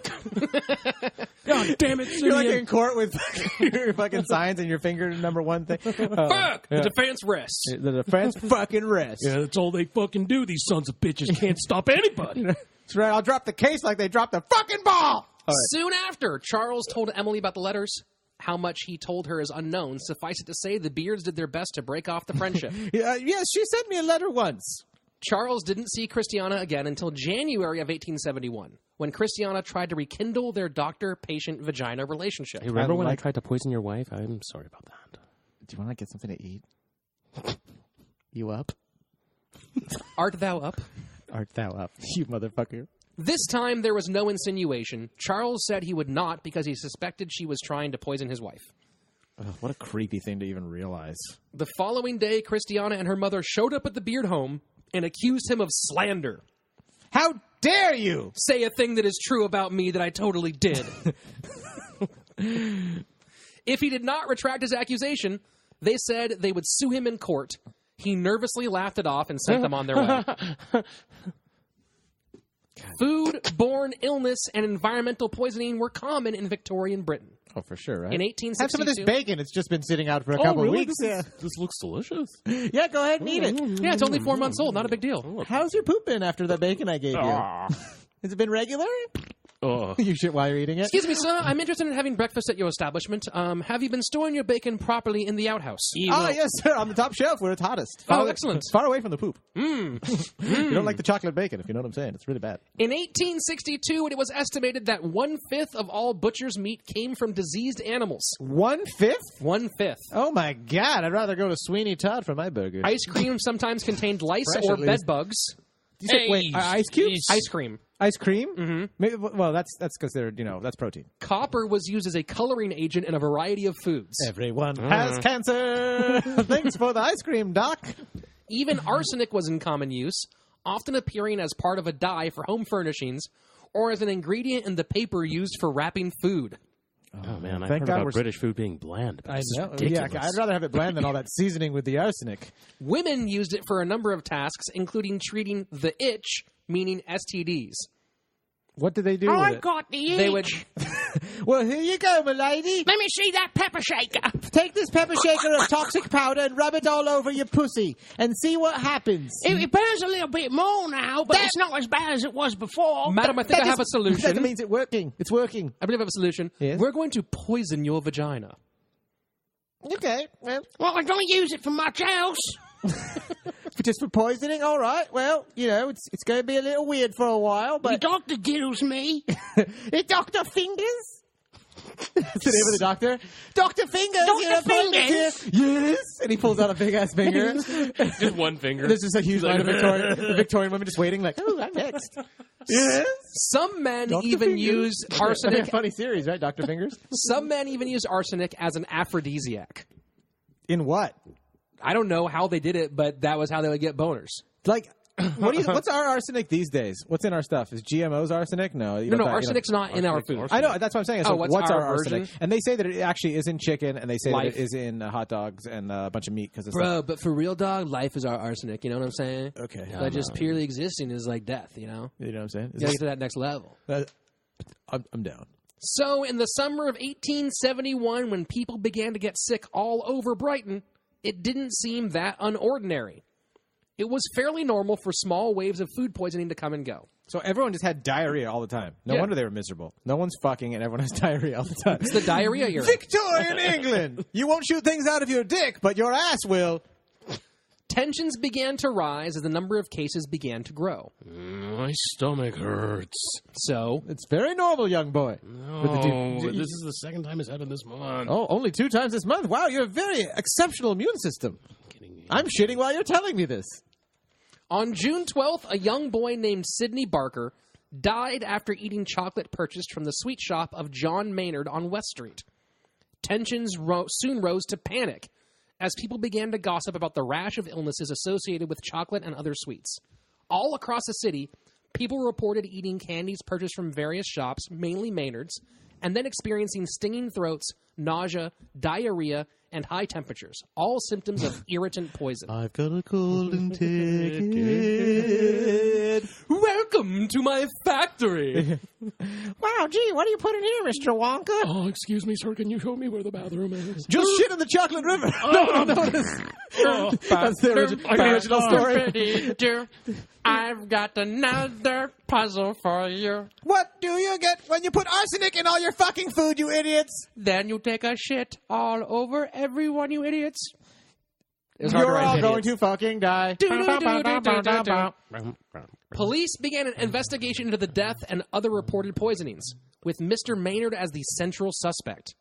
God damn it, You're like in court with your fucking signs and your finger number one thing. Fuck! The defense rests. The defense fucking rests. Yeah, that's all they fucking do. These sons of bitches can't stop anybody. That's right. I'll drop the case like they dropped the fucking ball. Right. Soon after, Charles told Emily about the letters. How much he told her is unknown. Suffice it to say, the Beards did their best to break off the friendship. Yes, she sent me a letter once. Charles didn't see Christiana again until January of 1871, when Christiana tried to rekindle their doctor-patient vagina relationship. Hey, remember when I tried to poison your wife? I'm sorry about that. Do you want to get something to eat? You up? Art thou up? Art thou up, you motherfucker. This time, there was no insinuation. Charles said he would not because he suspected she was trying to poison his wife. Ugh, what a creepy thing to even realize. The following day, Christiana and her mother showed up at the Beard home and accused him of slander. How dare you? Say a thing that is true about me that I totally did. If he did not retract his accusation, they said they would sue him in court. He nervously laughed it off and sent them on their way. Food-borne illness and environmental poisoning were common in Victorian Britain. Oh, for sure, right? In 1862... Have some of this bacon. It's just been sitting out for a couple of weeks. This looks delicious. Yeah, go ahead and eat it. Yeah, it's only 4 months old. Not a big deal. How's your poop been after the bacon I gave you? Has it been regular? You shit while you're eating it? Excuse me, sir. I'm interested in having breakfast at your establishment. Have you been storing your bacon properly in the outhouse? Yes, sir. On the top shelf where it's hottest. Excellent. Far away from the poop. You don't like the chocolate bacon, if you know what I'm saying. It's really bad. In 1862, it was estimated that 1/5 of all butcher's meat came from diseased animals. 1/5? 1/5. Oh, my God. I'd rather go to Sweeney Todd for my burger. Ice cream sometimes contained lice Fresh, or at bed least. bugs. Wait, ice cubes? Ice cream. Ice cream? Mm-hmm. Maybe, well, that's because they're, that's protein. Copper was used as a coloring agent in a variety of foods. Everyone has cancer. Thanks for the ice cream, Doc. Even arsenic was in common use, often appearing as part of a dye for home furnishings or as an ingredient in the paper used for wrapping food. Oh, man, I Thank heard God about British food being bland. I know. Ridiculous. Yeah, I'd rather have it bland than all that seasoning with the arsenic. Women used it for a number of tasks, including treating the itch, meaning STDs. What did they do with it? got the itch. They would... Well, here you go, my lady. Let me see that pepper shaker. Take this pepper shaker of toxic powder and rub it all over your pussy and see what happens. It burns a little bit more now, but it's not as bad as it was before. Madam, I think I have a That solution. means it's working. It's working. I believe I have a solution. Yes? We're going to poison your vagina. Okay, well, Well, I don't use it for much else. just for poisoning, all right. Well, it's going to be a little weird for a while, The but... doctor giggles me. Dr. Fingers? That's the name of the doctor? Dr. Fingers! Dr. your appointment Fingers? here. Yes! And he pulls out a big-ass finger. Just one finger. There's just a huge line of Victorian women just waiting like, oh, I'm next. Yes! Some men Dr. even Fingers. use arsenic. Funny series, right, Dr. Fingers? Some men even use arsenic as an aphrodisiac. In what? I don't know how they did it, but that was how they would get boners. Like, what's our arsenic these days? What's in our stuff? Is GMO's arsenic? No. No, arsenic's not in our food. I know, that's what I'm saying. So what's our arsenic? version? And they say that it actually is in chicken, and they say Life. that it is in hot dogs and a bunch of meat. Cause it's Bro, but for real, dog, life is our arsenic. You know what I'm saying? Okay. But just purely existing is like death, you know? You know what I'm saying? You gotta get to that next level. I'm down. So, in the summer of 1871, when people began to get sick all over Brighton, it didn't seem that unordinary. It was fairly normal for small waves of food poisoning to come and go. So everyone just had diarrhea all the time. No Yeah. wonder they were miserable. No one's fucking, and everyone has diarrhea all the time. It's the diarrhea era. Victorian England! You won't shoot things out of your dick, but your ass will. Tensions began to rise as the number of cases began to grow. My stomach hurts. So, It's very normal, young boy. Oh, this is the second time it's happened this month. Oh, only 2 times this month? Wow, you have a very exceptional immune system. I'm shitting while you're telling me this. on June 12th, a young boy named Sidney Barker died after eating chocolate purchased from the sweet shop of John Maynard on West Street. Tensions soon rose to panic as people began to gossip about the rash of illnesses associated with chocolate and other sweets. All across the city, people reported eating candies purchased from various shops, mainly Maynard's, and then experiencing stinging throats, nausea, diarrhea, and high temperatures, all symptoms of irritant poison. I've got a golden ticket. Welcome to my factory. Wow, gee, what are you putting here, Mr. Wonka? Oh, excuse me, sir. Can you show me where the bathroom is? Just shit in the chocolate river. No. That's the original story. I've got another puzzle for you. What do you get when you put arsenic in all your fucking food, you idiots? Then you take a shit all over everyone, you idiots. You're all going to fucking die. Police began an investigation into the death and other reported poisonings, with Mr. Maynard as the central suspect.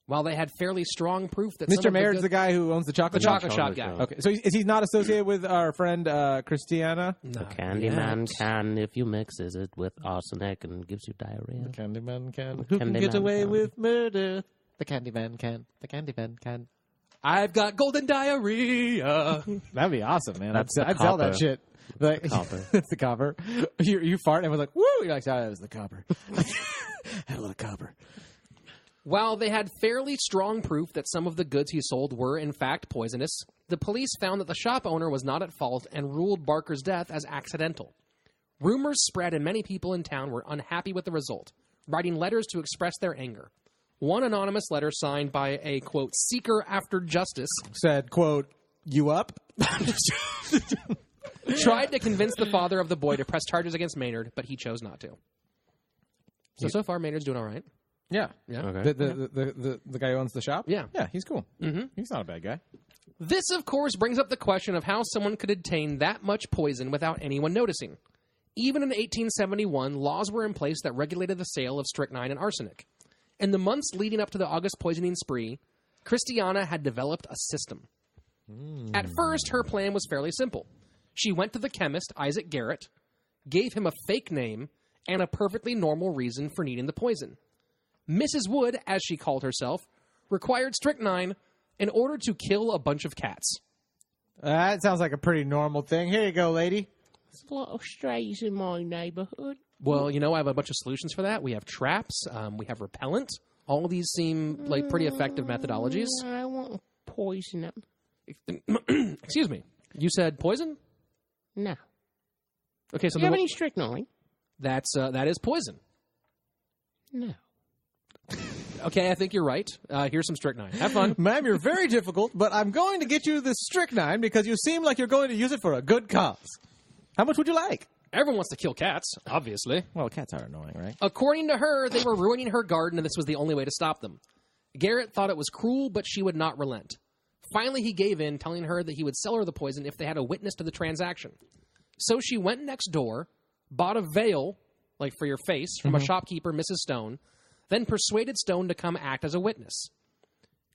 While they had fairly strong proof that Mr. Maynard's the guy who owns the chocolate shop? chocolate shop guy. Okay, so is he not associated with our friend Christiana? The Candyman can if you mixes it with arsenic and gives you diarrhea. Candyman can. Who can Candyman get away can. with murder? The Candyman can. The Candyman can. I've got golden diarrhea. That'd be awesome, man. That's the I'd sell that copper. shit. Like, Copper. That's the copper. You fart and everyone's like, woo! You're like, that was the copper. Had a little copper. While they had fairly strong proof that some of the goods he sold were, in fact, poisonous, the police found that the shop owner was not at fault and ruled Barker's death as accidental. Rumors spread and many people in town were unhappy with the result, writing letters to express their anger. One anonymous letter signed by a, quote, seeker after justice Said, quote, you up? tried to convince the father of the boy to press charges against Maynard, but he chose not to. So far, Maynard's doing all right. Yeah. Yeah. Okay. The guy who owns the shop? Yeah. Yeah, he's cool. Mm-hmm. He's not a bad guy. This, of course, brings up the question of how someone could obtain that much poison without anyone noticing. Even in 1871, laws were in place that regulated the sale of strychnine and arsenic. In the months leading up to the August poisoning spree, Christiana had developed a system. At first, her plan was fairly simple. She went to the chemist, Isaac Garrett, gave him a fake name, and a perfectly normal reason for needing the poison. Mrs. Wood, as she called herself, required strychnine in order to kill a bunch of cats. That sounds like a pretty normal thing. Here you go, lady. There's a lot of strays in my neighborhood. Well, I have a bunch of solutions for that. We have traps. We have repellent. All of these seem like pretty effective methodologies. I want to poison them. Excuse me. You said poison? No. Okay, so Do you have any strychnine? that is poison. No. Okay, I think you're right. Here's some strychnine. Have fun. Ma'am, you're very difficult, but I'm going to get you this strychnine because you seem like you're going to use it for a good cause. How much would you like? Everyone wants to kill cats, obviously. Well, cats are annoying, right? According to her, they were ruining her garden, and this was the only way to stop them. Garrett thought it was cruel, but she would not relent. Finally, he gave in, telling her that he would sell her the poison if they had a witness to the transaction. So she went next door, bought a veil, like for your face, from a shopkeeper, Mrs. Stone, then persuaded Stone to come act as a witness.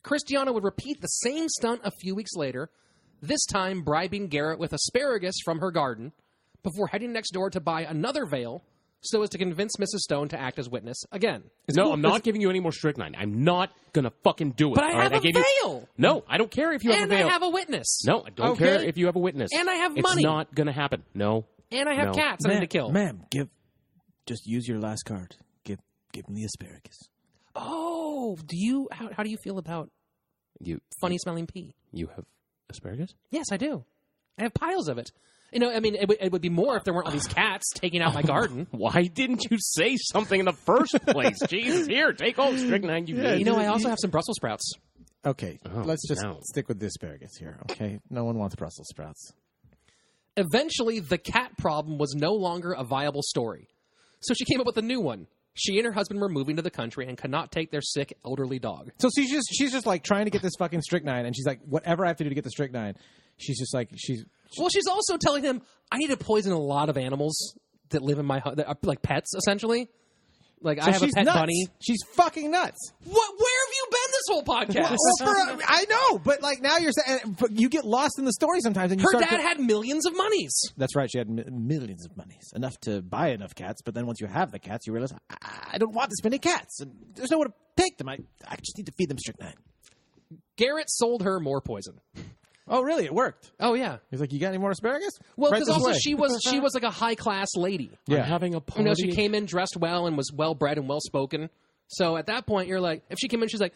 Christiana would repeat the same stunt a few weeks later, this time bribing Garrett with asparagus from her garden, before heading next door to buy another veil so as to convince Mrs. Stone to act as witness again. No, I'm not giving you any more strychnine. I'm not going to fucking do it. But I all have right? a veil! No, I don't care if you have And a veil. I have a witness. No, I don't care if you have a witness. And I have it's money. It's not going to happen. No. And I have cats I need to kill. Ma'am, just use your last card. Give him the asparagus. Oh, how do you feel about funny-smelling pee? You have asparagus? Yes, I do. I have piles of it. It would be more if there weren't all these cats taking out my garden. Why didn't you say something in the first place? Jesus, here, take all the strychnine you need. I also have some Brussels sprouts. Okay, let's just stick with the asparagus here, okay? No one wants Brussels sprouts. Eventually, the cat problem was no longer a viable story. So she came up with a new one. She and her husband were moving to the country and could not take their sick, elderly dog. So she's just like trying to get this fucking strychnine, and she's like, whatever I have to do to get the strychnine. She's just like, Well, she's also telling him, I need to poison a lot of animals that live in my home, that are like pets, essentially. Like, I have a pet nuts. bunny. She's fucking nuts. What? Where have you been this whole podcast. I know, but like now you're saying you get lost in the story sometimes. And you Her dad had millions of monies. That's right. She had millions of monies, enough to buy enough cats. But then once you have the cats, you realize I don't want this many cats, and there's nowhere to take them. I just need to feed them strychnine. Garrett sold her more poison. Oh, really? It worked. Oh yeah. He's like, you got any more asparagus? Well, Right because this also way. she was like a high class lady. Yeah. I'm having a party. You know, she came in dressed well and was well bred and well spoken. So at that point, you're like, if she came in, she's like,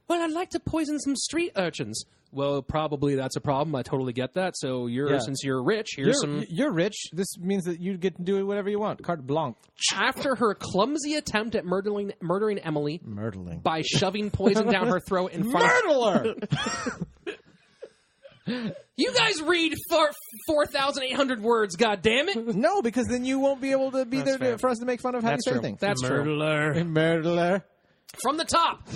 well, I'd like to poison some street urchins. Well, probably that's a problem. I totally get that. So since you're rich, You're rich. This means that you get to do whatever you want. Carte blanche. After her clumsy attempt at murdering Emily Myrtling. by shoving poison down her throat in front Myrtler! You guys read 4,800 words, goddammit. No, because then you won't be able to be there for us to make fun of how you say things. That's true. Myrtler. From the top.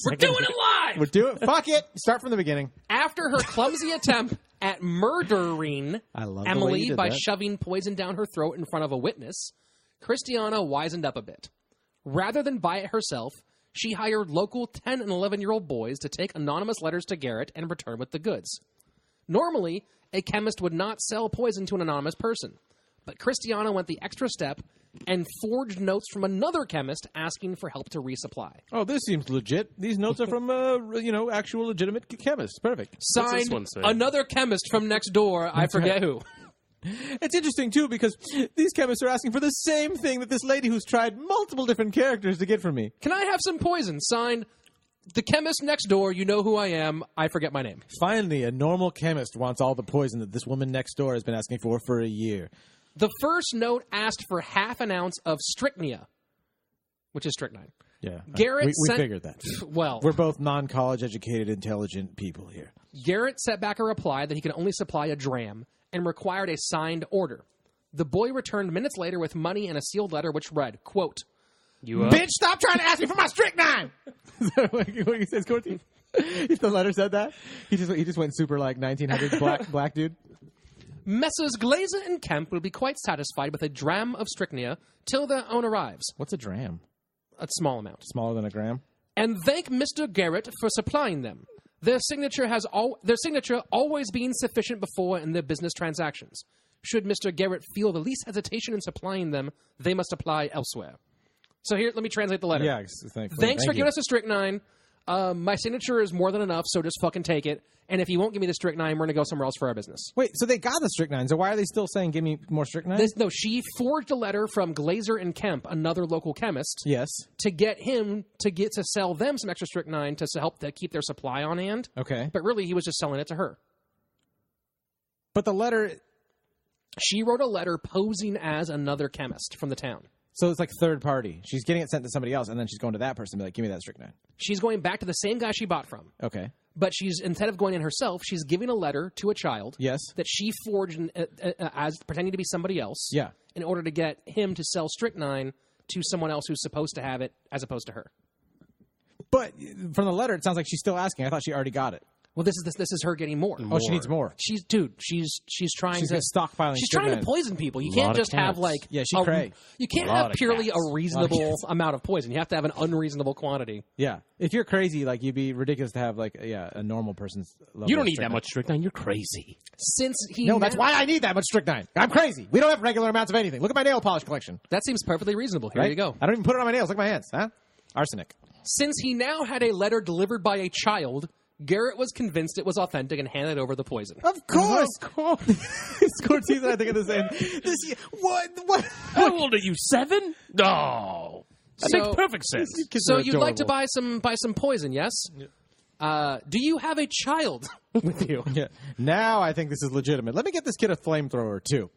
We're doing it live. We'll do it. Fuck it. Start from the beginning. After her clumsy attempt at murdering I love the way Emily you did by that. shoving poison down her throat in front of a witness, Christiana wisened up a bit. Rather than buy it herself, she hired local 10 and 11-year-old boys to take anonymous letters to Garrett and return with the goods. Normally, a chemist would not sell poison to an anonymous person, but Christiana went the extra step and forged notes from another chemist asking for help to resupply. Oh, this seems legit. These notes are from, actual legitimate chemists. Perfect. Signed, one say? another chemist from next door, I forget who. It's interesting, too, because these chemists are asking for the same thing that this lady who's tried multiple different characters to get from me. Can I have some poison? Signed, the chemist next door, you know who I am, I forget my name. Finally, a normal chemist wants all the poison that this woman next door has been asking for a year. The first note asked for half an ounce of strychnia, which is strychnine. Yeah. Garrett we sent- figured that. Well, We're both non-college educated, intelligent people here. Garrett sent back a reply that he could only supply a dram and required a signed order. The boy returned minutes later with money and a sealed letter which read, quote, Bitch, stop trying to ask me for my strychnine! Is that what he says, Corty? If the letter said that? He just went super like 1900s black dude. Messrs. Glazer and Kemp will be quite satisfied with a dram of strychnia till their own arrives. What's a dram? A small amount. Smaller than a gram? And thank Mr. Garrett for supplying them. Their signature always being sufficient before in their business transactions. Should Mr. Garrett feel the least hesitation in supplying them, they must apply elsewhere. So here, let me translate the letter. Yeah, Thanks for giving us a strychnine. My signature is more than enough, so just fucking take it. And if you won't give me the strychnine, we're going to go somewhere else for our business. Wait, so they got the strychnine, so why are they still saying give me more strychnine? She forged a letter from Glazer and Kemp, another local chemist, Yes. to get him to sell them some extra strychnine to help to keep their supply on hand. Okay. But really, he was just selling it to her. But the letter... She wrote a letter posing as another chemist from the town. So it's like third party. She's getting it sent to somebody else, and then she's going to that person and be like, give me that strychnine. She's going back to the same guy she bought from. Okay. But she's, instead of going in herself, she's giving a letter to a child. Yes. That she forged as pretending to be somebody else. Yeah. In order to get him to sell strychnine to someone else who's supposed to have it as opposed to her. But from the letter, it sounds like she's still asking. I thought she already got it. Well, this is her getting more. Oh, she needs more. She's trying She's to stockpiling. She's trying to poison people. You can't just have like Yeah, she's cray. You can't A lot have of purely cats. a reasonable amount of poison. You have to have an unreasonable quantity. Yeah. If you're crazy, like, you'd be ridiculous to have, like, a normal person's level You don't of need that strychnine. much strychnine. You're crazy. Since he No, that's why I need that much strychnine. I'm crazy. We don't have regular amounts of anything. Look at my nail polish collection. that seems perfectly reasonable. Here Right? you go. I don't even put it on my nails. Look at my hands. Huh? Arsenic. Since he now had a letter delivered by a child, Garrett was convinced it was authentic and handed over the poison. Of course. Skourtis and I think of the same. What? How old are you? 7? No. That So- makes perfect sense. Kids So are you'd like to adorable. buy some poison, yes? Do you have a child with you? Yeah. Now I think this is legitimate. Let me get this kid a flamethrower, too.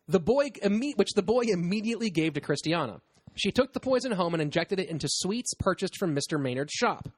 The boy immediately gave to Christiana. She took the poison home and injected it into sweets purchased from Mr. Maynard's shop.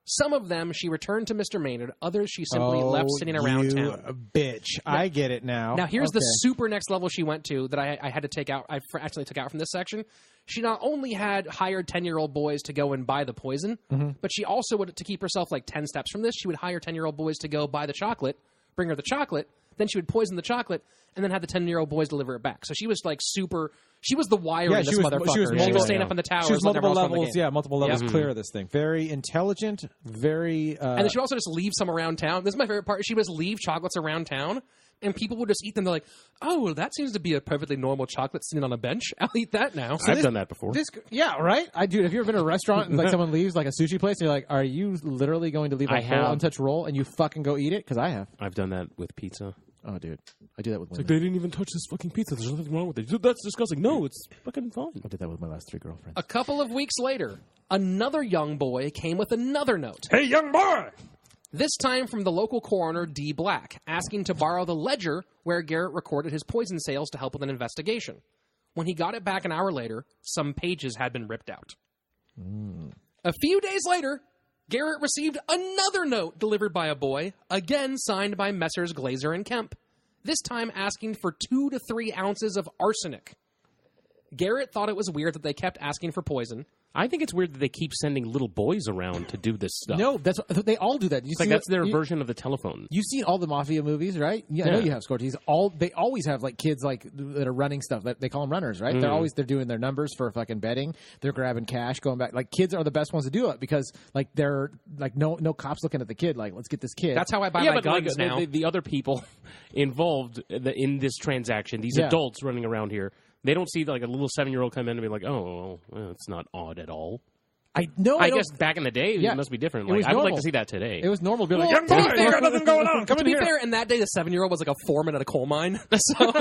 Some of them she returned to Mr. Maynard. Others she simply left sitting around town. Bitch. I get it now. Now, here's the Okay. super next level she went to that I had to take out. I actually took out from this section. She not only had hired 10-year-old boys to go and buy the poison, but she also would, to keep herself like 10 steps from this, she would hire 10-year-old boys to go buy the chocolate, bring her the chocolate, Then she would poison the chocolate and then have the 10-year-old boys deliver it back. So she was like super. She was the wire in this motherfucker. She was staying up in the towers. She was multiple levels. Multiple levels Yeah. clear of this thing. Very intelligent. Very. And then she would also just leave some around town. This is my favorite part. She would just leave chocolates around town, and people would just eat them. They're like, "Oh, well, that seems to be a perfectly normal chocolate sitting on a bench. I'll eat that now." I've done that before. Yeah, right. I do. Have you ever been to a restaurant and like someone leaves like a sushi place? And you're like, "Are you literally going to leave a whole untouched roll and you fucking go eat it?" Because I have. I've done that with pizza. Oh, dude, I do that with. Like they didn't even touch this fucking pizza. There's nothing wrong with it. That's disgusting. No, it's fucking fine. I did that with my last 3 girlfriends. A couple of weeks later, another young boy came with another note. Hey, young boy! This time from the local coroner, D. Black, asking to borrow the ledger where Garrett recorded his poison sales to help with an investigation. When he got it back an hour later, some pages had been ripped out. A few days later, Garrett received another note delivered by a boy, again signed by Messrs. Glazer and Kemp, this time asking for 2 to 3 ounces of arsenic. Garrett thought it was weird that they kept asking for poison. I think it's weird that they keep sending little boys around to do this stuff. No, they all do that. It's like that's their version of the telephone. You've seen all the mafia movies, right? Yeah, I know you have, Skourtis. They always have like kids like that are running stuff. They call them runners, right? They're doing their numbers for fucking betting. They're grabbing cash, going back. Like kids are the best ones to do it because like they're like no cops looking at the kid. Like let's get this kid. That's how I buy my guns now. The other people involved in this transaction, these adults running around here. They don't see like a little 7-year-old come in and be like, "Oh, well, it's not odd at all." I guess back in the day, it must be different. Like, I would like to see that today. It was normal. Be like, "Young boy, you got nothing going on. Come in here." To be fair, in that day, the 7-year-old was like a foreman at a coal mine. So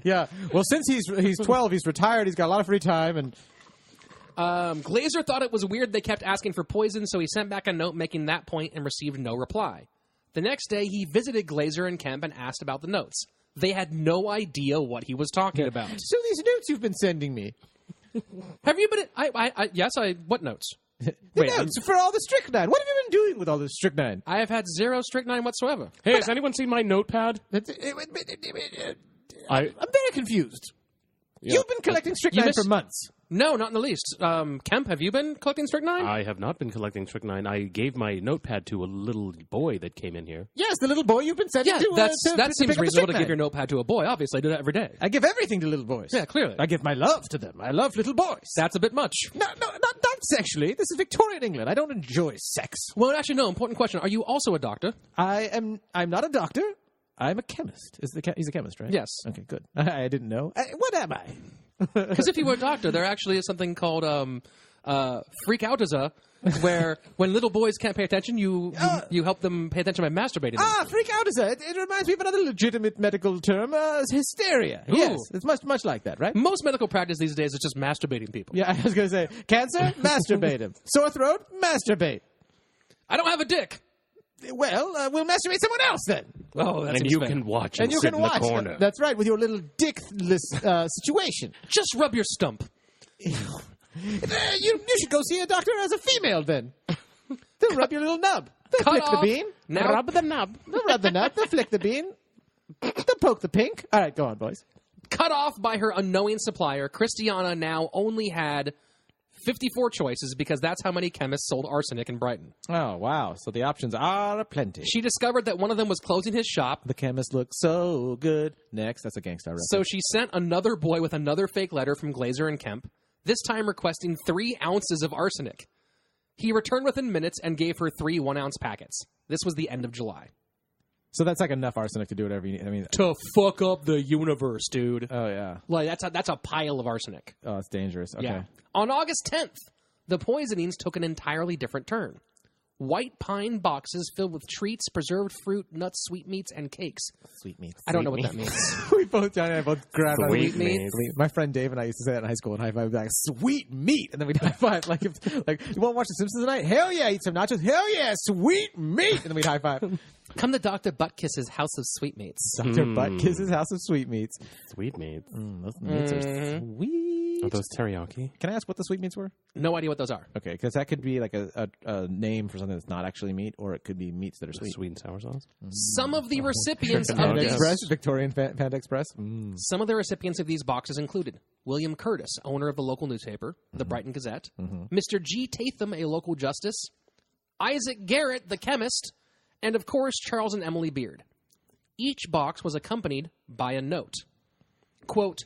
yeah. Well, since he's 12, he's retired. He's got a lot of free time, and Glazer thought it was weird they kept asking for poison, so he sent back a note making that point and received no reply. The next day, he visited Glazer and Kemp and asked about the notes. They had no idea what he was talking about. So these notes you've been sending me. Have you been? Yes. What notes? Notes for all the strychnine. What have you been doing with all this strychnine? I have had 0 strychnine whatsoever. Hey, has anyone seen my notepad? I'm very confused. You've been collecting strychnine for months. No, not in the least. Kemp, have you been collecting strychnine? I have not been collecting strychnine. I gave my notepad to a little boy that came in here. Yes, the little boy you've been sending to. That seems reasonable to give your notepad to a boy. Obviously, I do that every day. I give everything to little boys. Yeah, clearly. I give my love to them. I love little boys. That's a bit much. No, not sexually. This is Victorian England. I don't enjoy sex. Well, actually, no. Important question. Are you also a doctor? I'm not a doctor. I'm a chemist. He's a chemist, right? Yes. Okay, good. I didn't know. What am I? Because if you were a doctor, there actually is something called freak outism, where when little boys can't pay attention, you help them pay attention by masturbating them. Freak outism. It reminds me of another legitimate medical term, hysteria. Ooh. Yes, it's much like that, right? Most medical practice these days is just masturbating people. Yeah, I was going to say, cancer, masturbate him. Sore throat, masturbate. I don't have a dick. Well, we'll masturbate someone else then. Oh, that's and you can watch and sit in the corner. That's right, with your little dickless situation. Just rub your stump. You should go see a doctor as a female then. They'll rub your little nub. They'll flick the bean. Now rub the nub. They'll rub the nub. They'll flick the bean. They'll poke the pink. All right, go on, boys. Cut off by her unknowing supplier, Christiana now only had 54 choices because that's how many chemists sold arsenic in Brighton. Oh, wow. So the options are plenty. She discovered that one of them was closing his shop. The chemist looked so good. Next, that's a Gangstar reference. So she sent another boy with another fake letter from Glazer and Kemp, this time requesting 3 ounces of arsenic. He returned within minutes and gave her 3 1-ounce packets. This was the end of July. So that's like enough arsenic to do whatever you need. I mean, to fuck up the universe, dude. Oh, yeah. Like, that's a pile of arsenic. Oh, it's dangerous. Okay. Yeah. On August 10th, the poisonings took an entirely different turn. White pine boxes filled with treats, preserved fruit, nuts, sweetmeats, and cakes. Sweetmeats. I don't know what that means. We both, Johnny and I both grabbed our Sweetmeats. My friend Dave and I used to say that in high school and high five like, sweet meat. And then we'd high five. Like, you want to watch The Simpsons tonight? Hell yeah. Eat some nachos? Hell yeah. Sweet meat. And then we'd high five. Come to Dr. Buttkiss's House of Sweetmeats. Dr. Buttkiss's House of Sweetmeats. Sweetmeats. Those meats are sweet. Are those teriyaki? Can I ask what the sweetmeats were? No idea what those are. Okay, because that could be like a name for something that's not actually meat, or it could be meats that are sweet. Sweet and sour sauce? Some of the recipients of Panda these... Express, Victorian Panda Express. Some of the recipients of these boxes included William Curtis, owner of the local newspaper, the Brighton Gazette, Mr. G. Tatham, a local justice, Isaac Garrett, the chemist, and, of course, Charles and Emily Beard. Each box was accompanied by a note. Quote,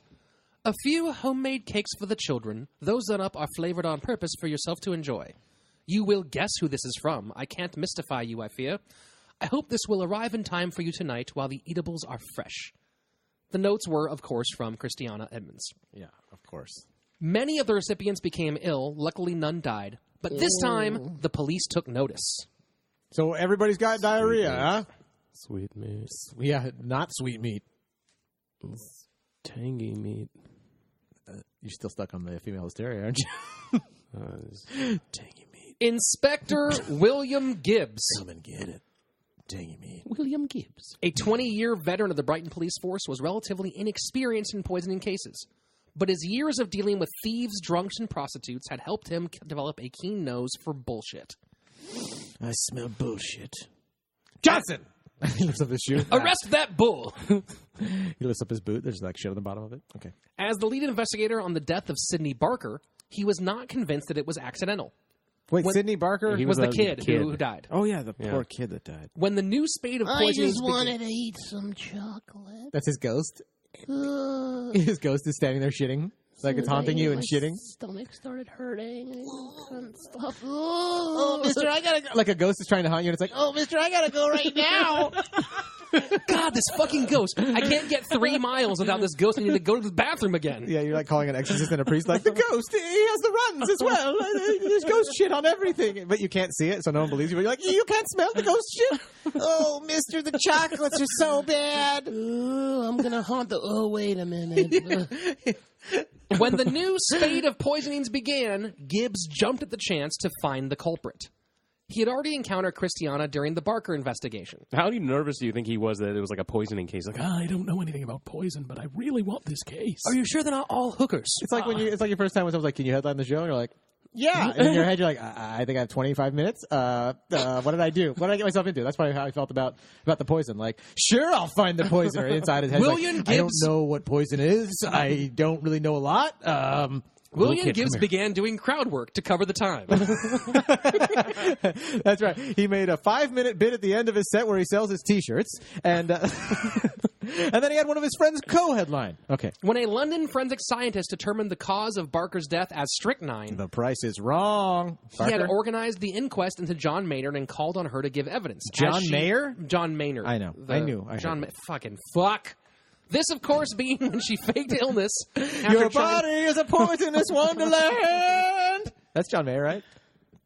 "A few homemade cakes for the children. Those done up are flavored on purpose for yourself to enjoy. You will guess who this is from. I can't mystify you, I fear. I hope this will arrive in time for you tonight while the eatables are fresh." The notes were, of course, from Christiana Edmunds. Yeah, of course. Many of the recipients became ill. Luckily, none died. But this time, the police took notice. So everybody's got diarrhea, huh? Sweet meat. Yeah, not sweet meat. Tangy meat. You're still stuck on the female hysteria, aren't you? Tangy meat. Inspector William Gibbs, Come and get it. Tangy meat. William Gibbs. a 20-year veteran of the Brighton Police Force, was relatively inexperienced in poisoning cases. But his years of dealing with thieves, drunks, and prostitutes had helped him develop a keen nose for bullshit. I smell bullshit. Johnson! He lifts up his shoe. Arrest that bull! He lifts up his boot. There's like shit on the bottom of it. Okay. As the lead investigator on the death of Sidney Barker, he was not convinced that it was accidental. Wait, Sidney Barker? He was the kid who died. Oh, yeah, the poor kid that died. When the new spate of I poisonings just wanted to eat some chocolate. That's his ghost? His ghost is standing there shitting? Like it's haunting you and shitting? Stomach started hurting. I couldn't stop. Oh, mister, I gotta go. Like a ghost is trying to haunt you and it's like, oh, mister, I gotta go right now. God, this fucking ghost. I can't get 3 miles without this ghost. I need to go to the bathroom again. Yeah, you're like calling an exorcist and a priest like, the ghost, he has the runs as well. There's ghost shit on everything. But you can't see it, so no one believes you. But you're like, you can't smell the ghost shit? Oh, mister, the chocolates are so bad. I'm gonna haunt the. Oh, wait a minute. When the new spate of poisonings began, Gibbs jumped at the chance to find the culprit. He had already encountered Christiana during the Barker investigation. How nervous do you think he was that it was like a poisoning case? Like, I don't know anything about poison, but I really want this case. Are you sure they're not all hookers? It's like it's like your first time when someone's like, can you headline the show? And you're like, yeah. And in your head, you're like, I think I have 25 minutes. What did I do? What did I get myself into? That's probably how I felt about the poison. Like, sure, I'll find the poisoner. Inside his head, William like, Gibbs. I don't know what poison is. I don't really know a lot. William Gibbs began doing crowd work to cover the time. That's right. He made a 5-minute bit at the end of his set where he sells his T-shirts, and and then he had one of his friends co-headline. Okay. When a London forensic scientist determined the cause of Barker's death as strychnine, The price is wrong. he had organized the inquest into John Maynard and called on her to give evidence. John Mayer? John Maynard. I know. I knew. I John. heard. Fucking fuck. This, of course, being when she faked illness. Your body is a poisonous wonderland. That's John Mayer, right?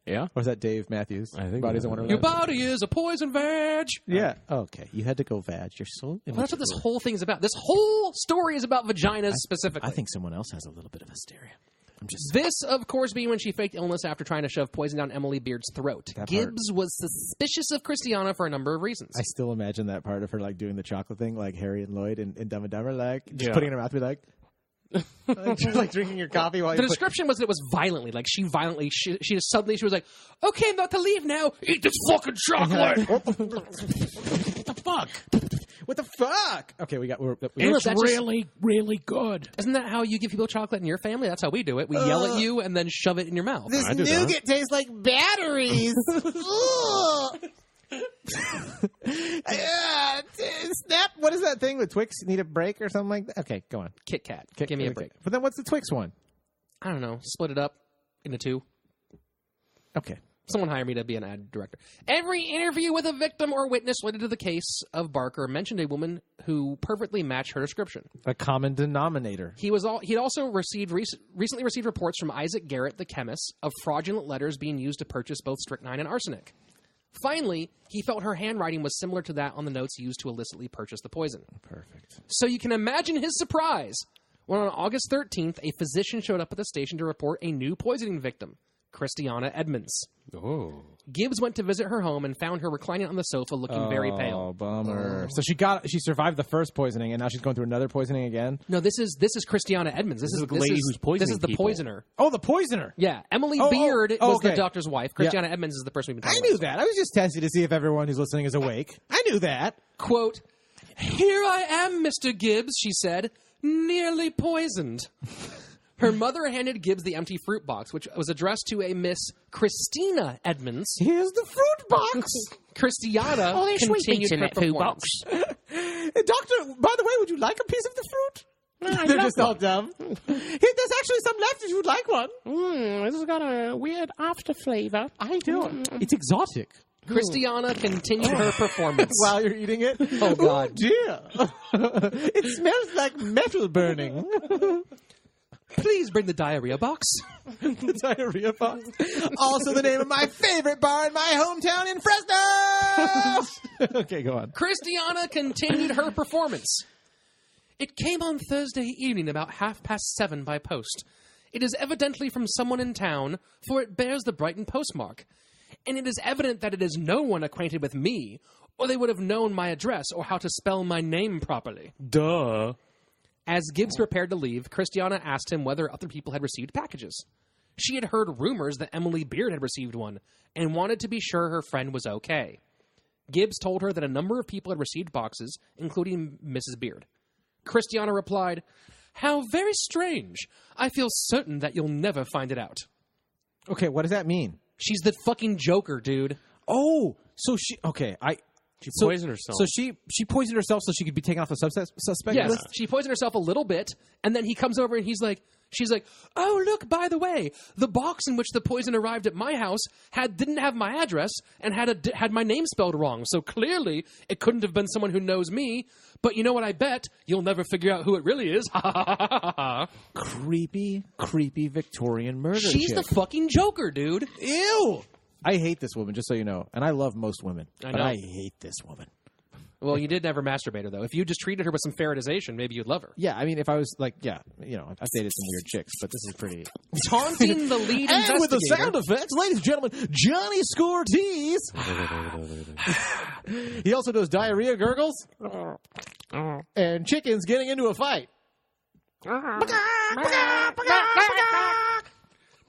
yeah. Or is that Dave Matthews? I think Body's a so. wonderland. Your body is a poison vag. Yeah. Okay. You had to go vag. You're so. Well, that's what this whole thing is about. This whole story is about vaginas specifically. I think someone else has a little bit of hysteria. I'm just. This, of course, being when she faked illness after trying to shove poison down Emily Beard's throat. Gibbs was suspicious of Christiana for a number of reasons. I still imagine that part of her like doing the chocolate thing, like Harry and Lloyd in Dumb and Dumber, like just putting it in her mouth, be like. Like drinking your coffee while the description was that it was violently. Like she violently, she just suddenly she was like, "Okay, I'm about to leave now. Eat this fucking chocolate." What the fuck? What the fuck? Okay, we It's really, really good. Isn't that how you give people chocolate in your family? That's how we do it. We yell at you and then shove it in your mouth. This nougat tastes like batteries. Snap. What is that thing with Twix? Need a break or something like that? Okay, go on. Kit Kat. Give me a break. But then what's the Twix one? I don't know. Split it up into 2. Okay. Someone hire me to be an ad director. Every interview with a victim or witness related to the case of Barker mentioned a woman who perfectly matched her description. A common denominator. He'd also recently received reports from Isaac Garrett, the chemist, of fraudulent letters being used to purchase both strychnine and arsenic. Finally, he felt her handwriting was similar to that on the notes used to illicitly purchase the poison. Perfect. So you can imagine his surprise when on August 13th, a physician showed up at the station to report a new poisoning victim, Christiana Edmunds. Oh. Gibbs went to visit her home and found her reclining on the sofa looking very pale. Oh, bummer. So she survived the first poisoning, and now she's going through another poisoning again? No, this is Christiana Edmunds. This is the lady who's poisoning This is the people. poisoner. Oh, the poisoner. Yeah. Emily Beard was the doctor's wife. Christiana Edmunds is the person we've been I talking knew about. that. I was just testing to see if everyone who's listening is awake. I knew that. Quote, "Here I am, Mr. Gibbs," she said, "nearly poisoned." Her mother handed Gibbs the empty fruit box, which was addressed to a Miss Christina Edmunds. Here's the fruit box. Christiana Oh, there's sweet continued bits in her that food performance. box. They're just all dumb. Hey, there's actually some left if you'd like one. This has got a weird after flavor. I do. It's exotic. Christiana continued her performance. While you're eating it? Oh, God. Dear. It smells like metal burning. Please bring the diarrhea box. The diarrhea box. Also the name of my favorite bar in my hometown in Fresno. Okay, go on. Christiana continued her performance. It came on Thursday evening about 7:30 by post. It is evidently from someone in town, for it bears the Brighton postmark. And it is evident that it is no one acquainted with me, or they would have known my address or how to spell my name properly. Duh. As Gibbs prepared to leave, Christiana asked him whether other people had received packages. She had heard rumors that Emily Beard had received one, and wanted to be sure her friend was okay. Gibbs told her that a number of people had received boxes, including Mrs. Beard. Christiana replied, "How very strange. I feel certain that you'll never find it out." Okay, what does that mean? She's the fucking Joker, dude. Oh, so she... Okay, She poisoned herself. So she poisoned herself so she could be taken off the suspect Yes, list? she poisoned herself a little bit, and then he comes over and she's like, "Oh, look, by the way, the box in which the poison arrived at my house didn't have my address and had my name spelled wrong. So clearly it couldn't have been someone who knows me. But you know what I bet? You'll never figure out who it really is." Creepy Victorian murder She's chick. the fucking Joker, dude. Ew! I hate this woman, just so you know. And I love most women. I But know. I hate this woman. Well, you did never masturbate her, though. If you just treated her with some ferretization, maybe you'd love her. Yeah, I mean, if I was like, yeah, you know, I've dated some weird chicks, but this is pretty... Taunting the lead investigator. And with the sound effects, ladies and gentlemen, Johnny Skourtis. He also does diarrhea gurgles and chickens getting into a fight.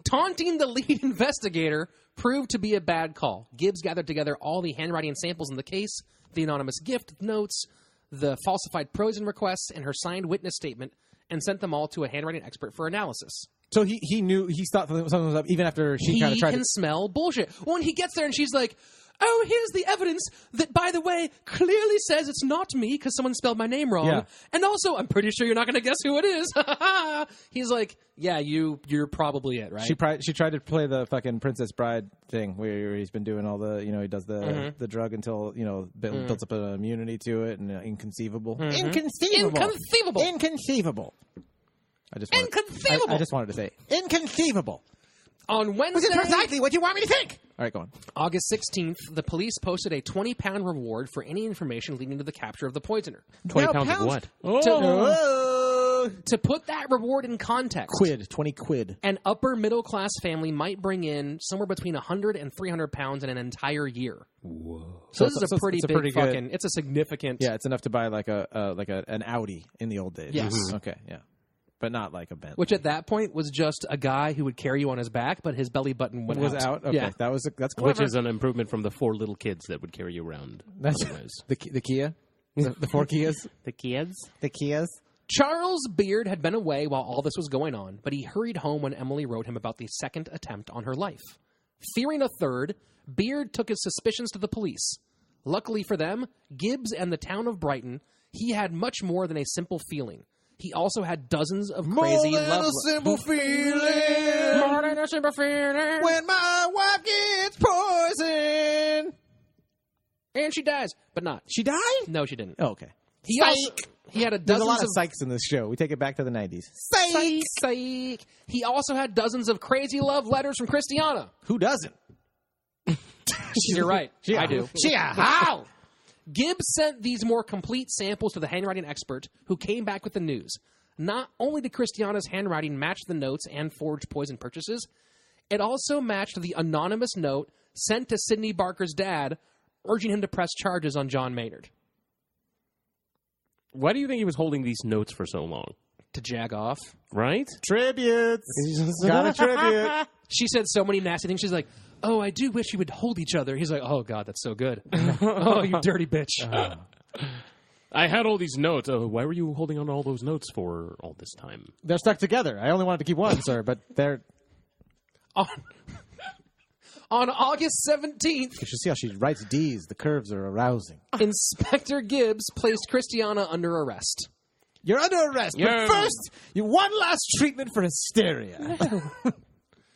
Taunting the lead investigator proved to be a bad call. Gibbs gathered together all the handwriting samples in the case, the anonymous gift notes, the falsified poison requests, and her signed witness statement, and sent them all to a handwriting expert for analysis. So he knew, he thought something was up even after she kind of He tried can to... smell bullshit. When he gets there and she's like, "Oh, here's the evidence that, by the way, clearly says it's not me because someone spelled my name wrong. Yeah. And also, I'm pretty sure you're not going to guess who it is." He's like, "Yeah, you're probably it, right?" She tried to play the fucking Princess Bride thing where he's been doing all the, you know, he does the drug until, you know, builds up an immunity to it and inconceivable. Inconceivable. I just wanted to say inconceivable. On Wednesday, Precisely what you want me to think. All right, go on. August 16th, the police posted a 20-pound reward for any information leading to the capture of the poisoner. 20 pounds of what? To put that reward in context, 20 quid. an upper middle-class family might bring in somewhere between 100 and 300 pounds in an entire year. Whoa. So this is a pretty it's a big pretty good- fucking... It's a significant... Yeah, it's enough to buy like an Audi in the old days. Yes. Okay, yeah. But not like a Bentley. Which at that point was just a guy who would carry you on his back, but his belly button was out. Okay, Yeah. that's clever. Which is an improvement from the 4 little kids that would carry you around. That's otherwise. the Kia, the 4 Kias, The kids? the Kias. Charles Beard had been away while all this was going on, but he hurried home when Emily wrote him about the second attempt on her life. Fearing a third, Beard took his suspicions to the police. Luckily for them, Gibbs and the town of Brighton, he had much more than a simple feeling. He also had dozens of crazy love simple feeling. More than a simple feeling. When my wife gets poisoned. And she dies, but not. She died? No, she didn't. Oh, okay. He had a There's dozens a lot of of psychs in this show. We take it back to the 90s. psych. He also had dozens of crazy love letters from Christiana. Who doesn't? You're right. I do. How? Gibbs sent these more complete samples to the handwriting expert, who came back with the news. Not only did Christiana's handwriting match the notes and forged poison purchases, it also matched the anonymous note sent to Sidney Barker's dad, urging him to press charges on John Maynard. Why do you think he was holding these notes for so long? To jag off. Right? Tributes. Got a tribute. She said so many nasty things. She's like, "Oh, I do wish you would hold each other." He's like, "Oh, God, that's so good." "Oh, you dirty bitch." I had all these notes. Why were you holding on to all those notes for all this time? They're stuck together. I only wanted to keep one, sir, but they're... On August 17th, You should see how she writes D's. The curves are arousing. Inspector Gibbs placed Christiana under arrest. You're under arrest. But first, one last treatment for hysteria.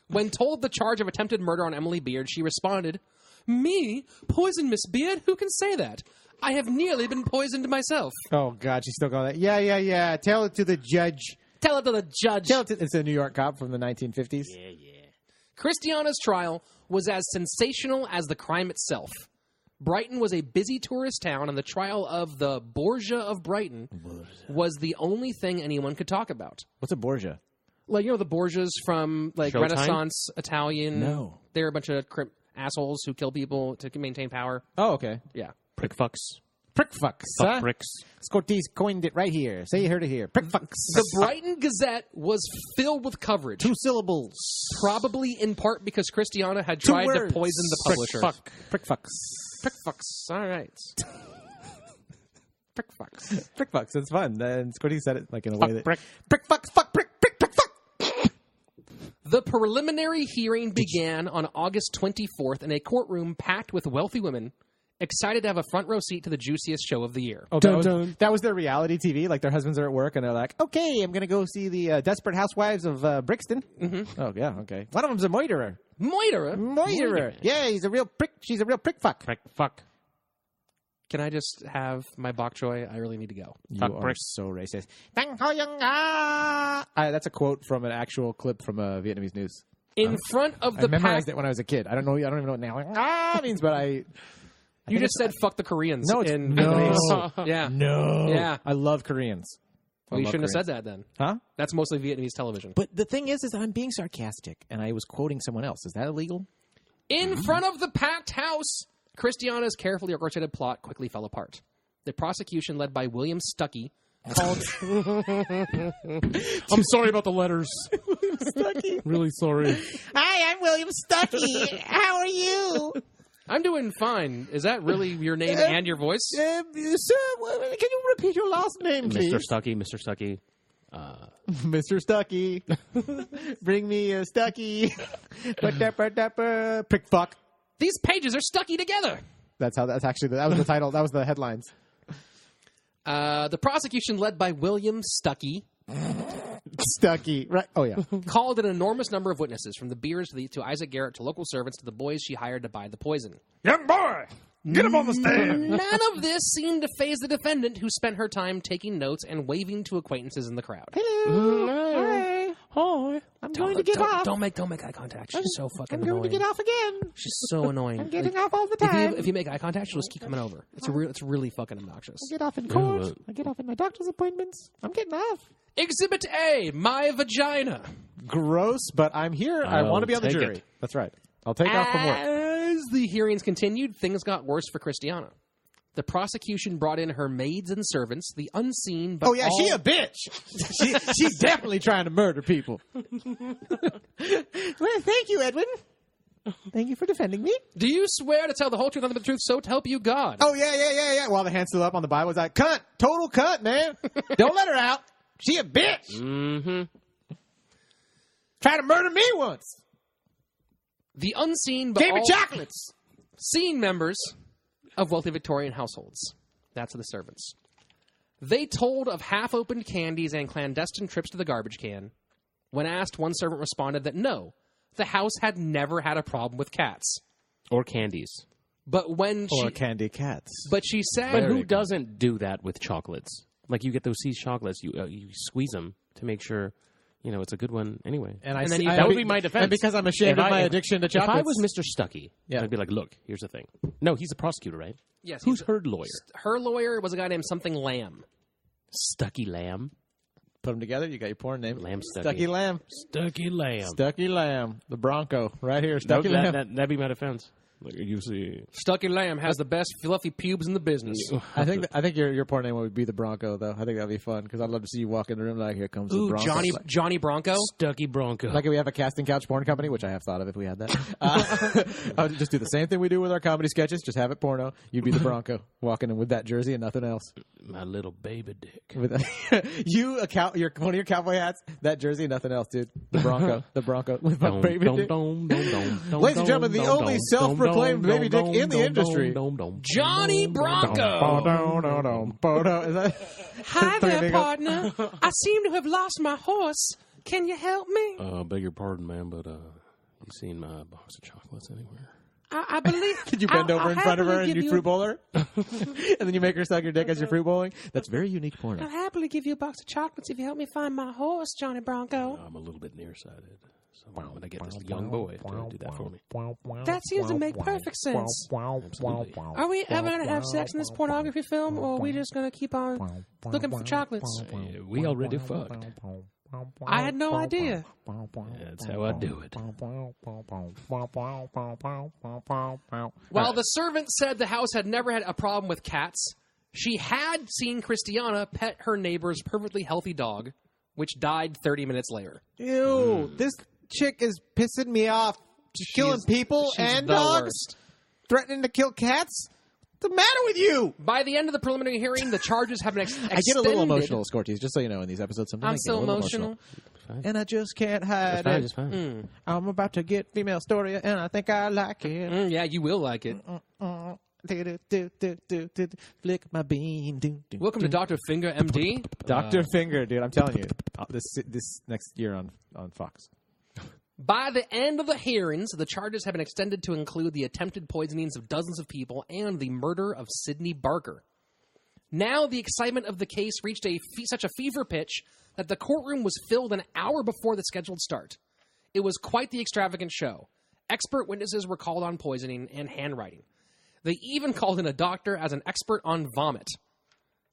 When told the charge of attempted murder on Emily Beard, she responded, "Me? Poison Miss Beard? Who can say that? I have nearly been poisoned myself." Oh, God, she's still going that. Yeah. Tell it to the judge. Tell it to the judge. It's a New York cop from the 1950s. Yeah. Christiana's trial was as sensational as the crime itself. Brighton was a busy tourist town, and the trial of the Borgia of Brighton was the only thing anyone could talk about. What's a Borgia? Like, the Borgias from, like, Showtime? Renaissance Italian. No. They're a bunch of assholes who kill people to maintain power. Oh, okay. Yeah. Prick fucks. Prick fucks. Fuck pricks. Skourtis coined it right here. Say you heard it here. Prick fucks. The Brighton Gazette was filled with coverage. 2 syllables. Probably in part because Christiana had tried to words. poison the publisher. Prick fucks. Prick fucks. All right. Prick fucks. Prick fucks. It's fun. And Skourtis said it like in a way that... Prick. Prick fucks. Fuck. Prick fuck. The preliminary hearing began on August 24th in a courtroom packed with wealthy women, excited to have a front row seat to the juiciest show of the year. Oh, that was their reality TV? Like their husbands are at work and they're like, okay, I'm going to go see the Desperate Housewives of Brixton. Mm-hmm. Oh, yeah, okay. One of them's a moiterer. Moiterer? Yeah, he's a real prick. She's a real prick fuck. Prick fuck. Can I just have my bok choy? I really need to go. You Fuck are prick. so racist. That's a quote from an actual clip from Vietnamese news. In front of I the memorized pack... it when I was a kid. I don't even know what now means, but I You just said fuck the Koreans. No, it's- in no. Vietnamese. Yeah. No. Yeah. I love Koreans. Well, you shouldn't have said that then. Huh? That's mostly Vietnamese television. But the thing is I'm being sarcastic, and I was quoting someone else. Is that illegal? In front of the packed house, Christiana's carefully orchestrated plot quickly fell apart. The prosecution, led by William Stuckey, called... I'm sorry about the letters. Stuckey. Really sorry. Hi, I'm William Stuckey. How are you? I'm doing fine. Is that really your name and your voice? Sir, can you repeat your last name, please? Mr. Stuckey. Mr. Stuckey. Bring me a Stuckey. Prick fuck. These pages are stucky together. That was the title. That was the headlines. The prosecution, led by William Stuckey, Stuckey. Right. Oh, yeah. called an enormous number of witnesses, from the Beards to Isaac Garrett to local servants to the boys she hired to buy the poison. Young boy, get him on the stand. None of this seemed to faze the defendant, who spent her time taking notes and waving to acquaintances in the crowd. Hello. Hi. I'm going to get off. Don't make eye contact. She's so fucking I'm annoying. going to get off again. She's so annoying. I'm getting off all the time. If you make eye contact, she'll just keep coming over. It's really fucking obnoxious. I get off in court. I get off in my doctor's appointments. I'm getting off. Exhibit A, my vagina. Gross, but I'm here. I want to be on the take jury. it. That's right. I'll take off from work. As the hearings continued, things got worse for Christiana. The prosecution brought in her maids and servants, the unseen, but Oh, yeah, she a bitch. She's definitely trying to murder people. Well, thank you, Edwin. Thank you for defending me. Do you swear to tell the whole truth, nothing but the truth, so help you God? Oh, yeah. While the hand's still up on the Bible, it's like, cunt. Total cunt, man. Don't let her out. She a bitch. Mm-hmm. Tried to murder me once. The unseen, but Gave me all chocolates. seen members of wealthy Victorian households. That's the servants. They told of half-opened candies and clandestine trips to the garbage can. When asked, one servant responded that no, the house had never had a problem with cats. Or candies. But when Or candy cats. But she said... But who doesn't do that with chocolates? Like, you get those See's chocolates, you squeeze them to make sure, it's a good one anyway. That would be my defense. And because I'm ashamed of my addiction to chocolates. If I was Mr. Stuckey, Yeah. I'd be like, look, here's the thing. No, he's a prosecutor, right? Yes. Who's her lawyer? Her lawyer was a guy named something Lamb. Stuckey Lamb. Put them together, you got your porn name. Lamb Stuckey. Stuckey Lamb. Stuckey Lamb. Stuckey Lamb. The Bronco. Right here. Stuckey Lamb. That'd be my defense. Like, you see. Stuckey Lamb has the best fluffy pubes in the business. I think your porn name would be the Bronco, though. I think that'd be fun because I'd love to see you walk in the room like, here comes the Bronco. Johnny Bronco. Stuckey Bronco. Like if we have a casting couch porn company, which I have thought of if we had that. I would just do the same thing we do with our comedy sketches. Just have it porno. You'd be the Bronco walking in with that jersey and nothing else. My little baby dick. With one of your cowboy hats, that jersey, nothing else, dude. The Bronco with my baby dick. Ladies and gentlemen, the only self-proclaimed acclaimed baby dick in the industry. Johnny Bronco. Is that? Hi there, partner. I seem to have lost my horse. Can you help me? Beg your pardon, ma'am, but you seen my box of chocolates anywhere? I believe. Did you bend over in front of her and you fruit bowl her? And then you make her suck your dick as you're fruit bowling? That's very unique porno. I'll happily give you a box of chocolates if you help me find my horse, Johnny Bronco. I'm a little bit nearsighted. So I'm going to get this young boy to do that for me. That seems to make perfect sense. Absolutely. Are we ever going to have sex in this pornography film, or are we just going to keep on looking for chocolates? We already fucked. I had no idea. That's how I do it. While the servant said the house had never had a problem with cats, she had seen Christiana pet her neighbor's perfectly healthy dog, which died 30 minutes later. Ew, this chick is pissing me off. She's killing people she's and the dogs? worst. Threatening to kill cats? What's the matter with you? By the end of the preliminary hearing, the charges have been extended. I get a little emotional, Skourtis, just so you know, in these episodes. Sometimes I'm I get so a little emotional. And I just can't hide it. It's fine. I'm about to get female story, and I think I like it. Yeah, you will like it. Flick my bean. Welcome to Dr. Finger, MD. Dr. Finger, dude, I'm telling you. This next year on Fox. By the end of the hearings, the charges have been extended to include the attempted poisonings of dozens of people and the murder of Sidney Barker. Now the excitement of the case reached such a fever pitch that the courtroom was filled an hour before the scheduled start. It was quite the extravagant show. Expert witnesses were called on poisoning and handwriting. They even called in a doctor as an expert on vomit.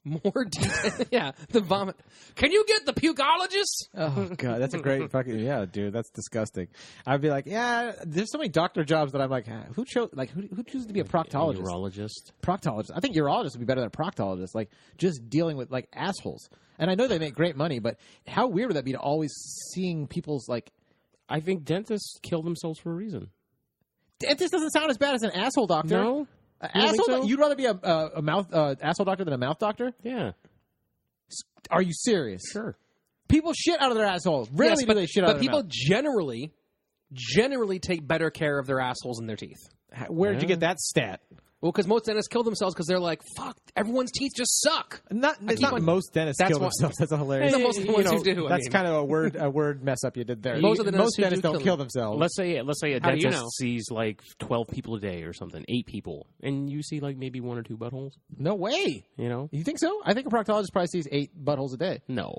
More detail. Yeah, the vomit. Can you get the pukeologist? Oh, God, that's a great fucking... Yeah, dude, that's disgusting. I'd be like, yeah, there's so many doctor jobs that I'm like, who chooses to be a proctologist? Urologist. Proctologist. I think urologist would be better than a proctologist. Like, just dealing with, like, assholes. And I know they make great money, but how weird would that be to always seeing people's, like... I think dentists kill themselves for a reason. Dentist doesn't sound as bad as an asshole doctor. No? Asshole? So? You'd rather be a mouth asshole doctor than a mouth doctor? Yeah. Are you serious? Sure. People shit out of their assholes. Rarely do they shit out of their mouth. But people generally take better care of their assholes and their teeth. Where did you get that stat? Well, because most dentists kill themselves because they're like, fuck, everyone's teeth just suck. It's not most dentists kill themselves. That's a hilarious. It's most of the ones who do. That's kind of a word mess up you did there. Most of the most dentists do don't kill themselves. Let's say a How do you dentist know? sees like 12 people a day or something, 8 people, and you see like maybe 1 or 2 buttholes. No way. You know? You think so? I think a proctologist probably sees 8 buttholes a day. No.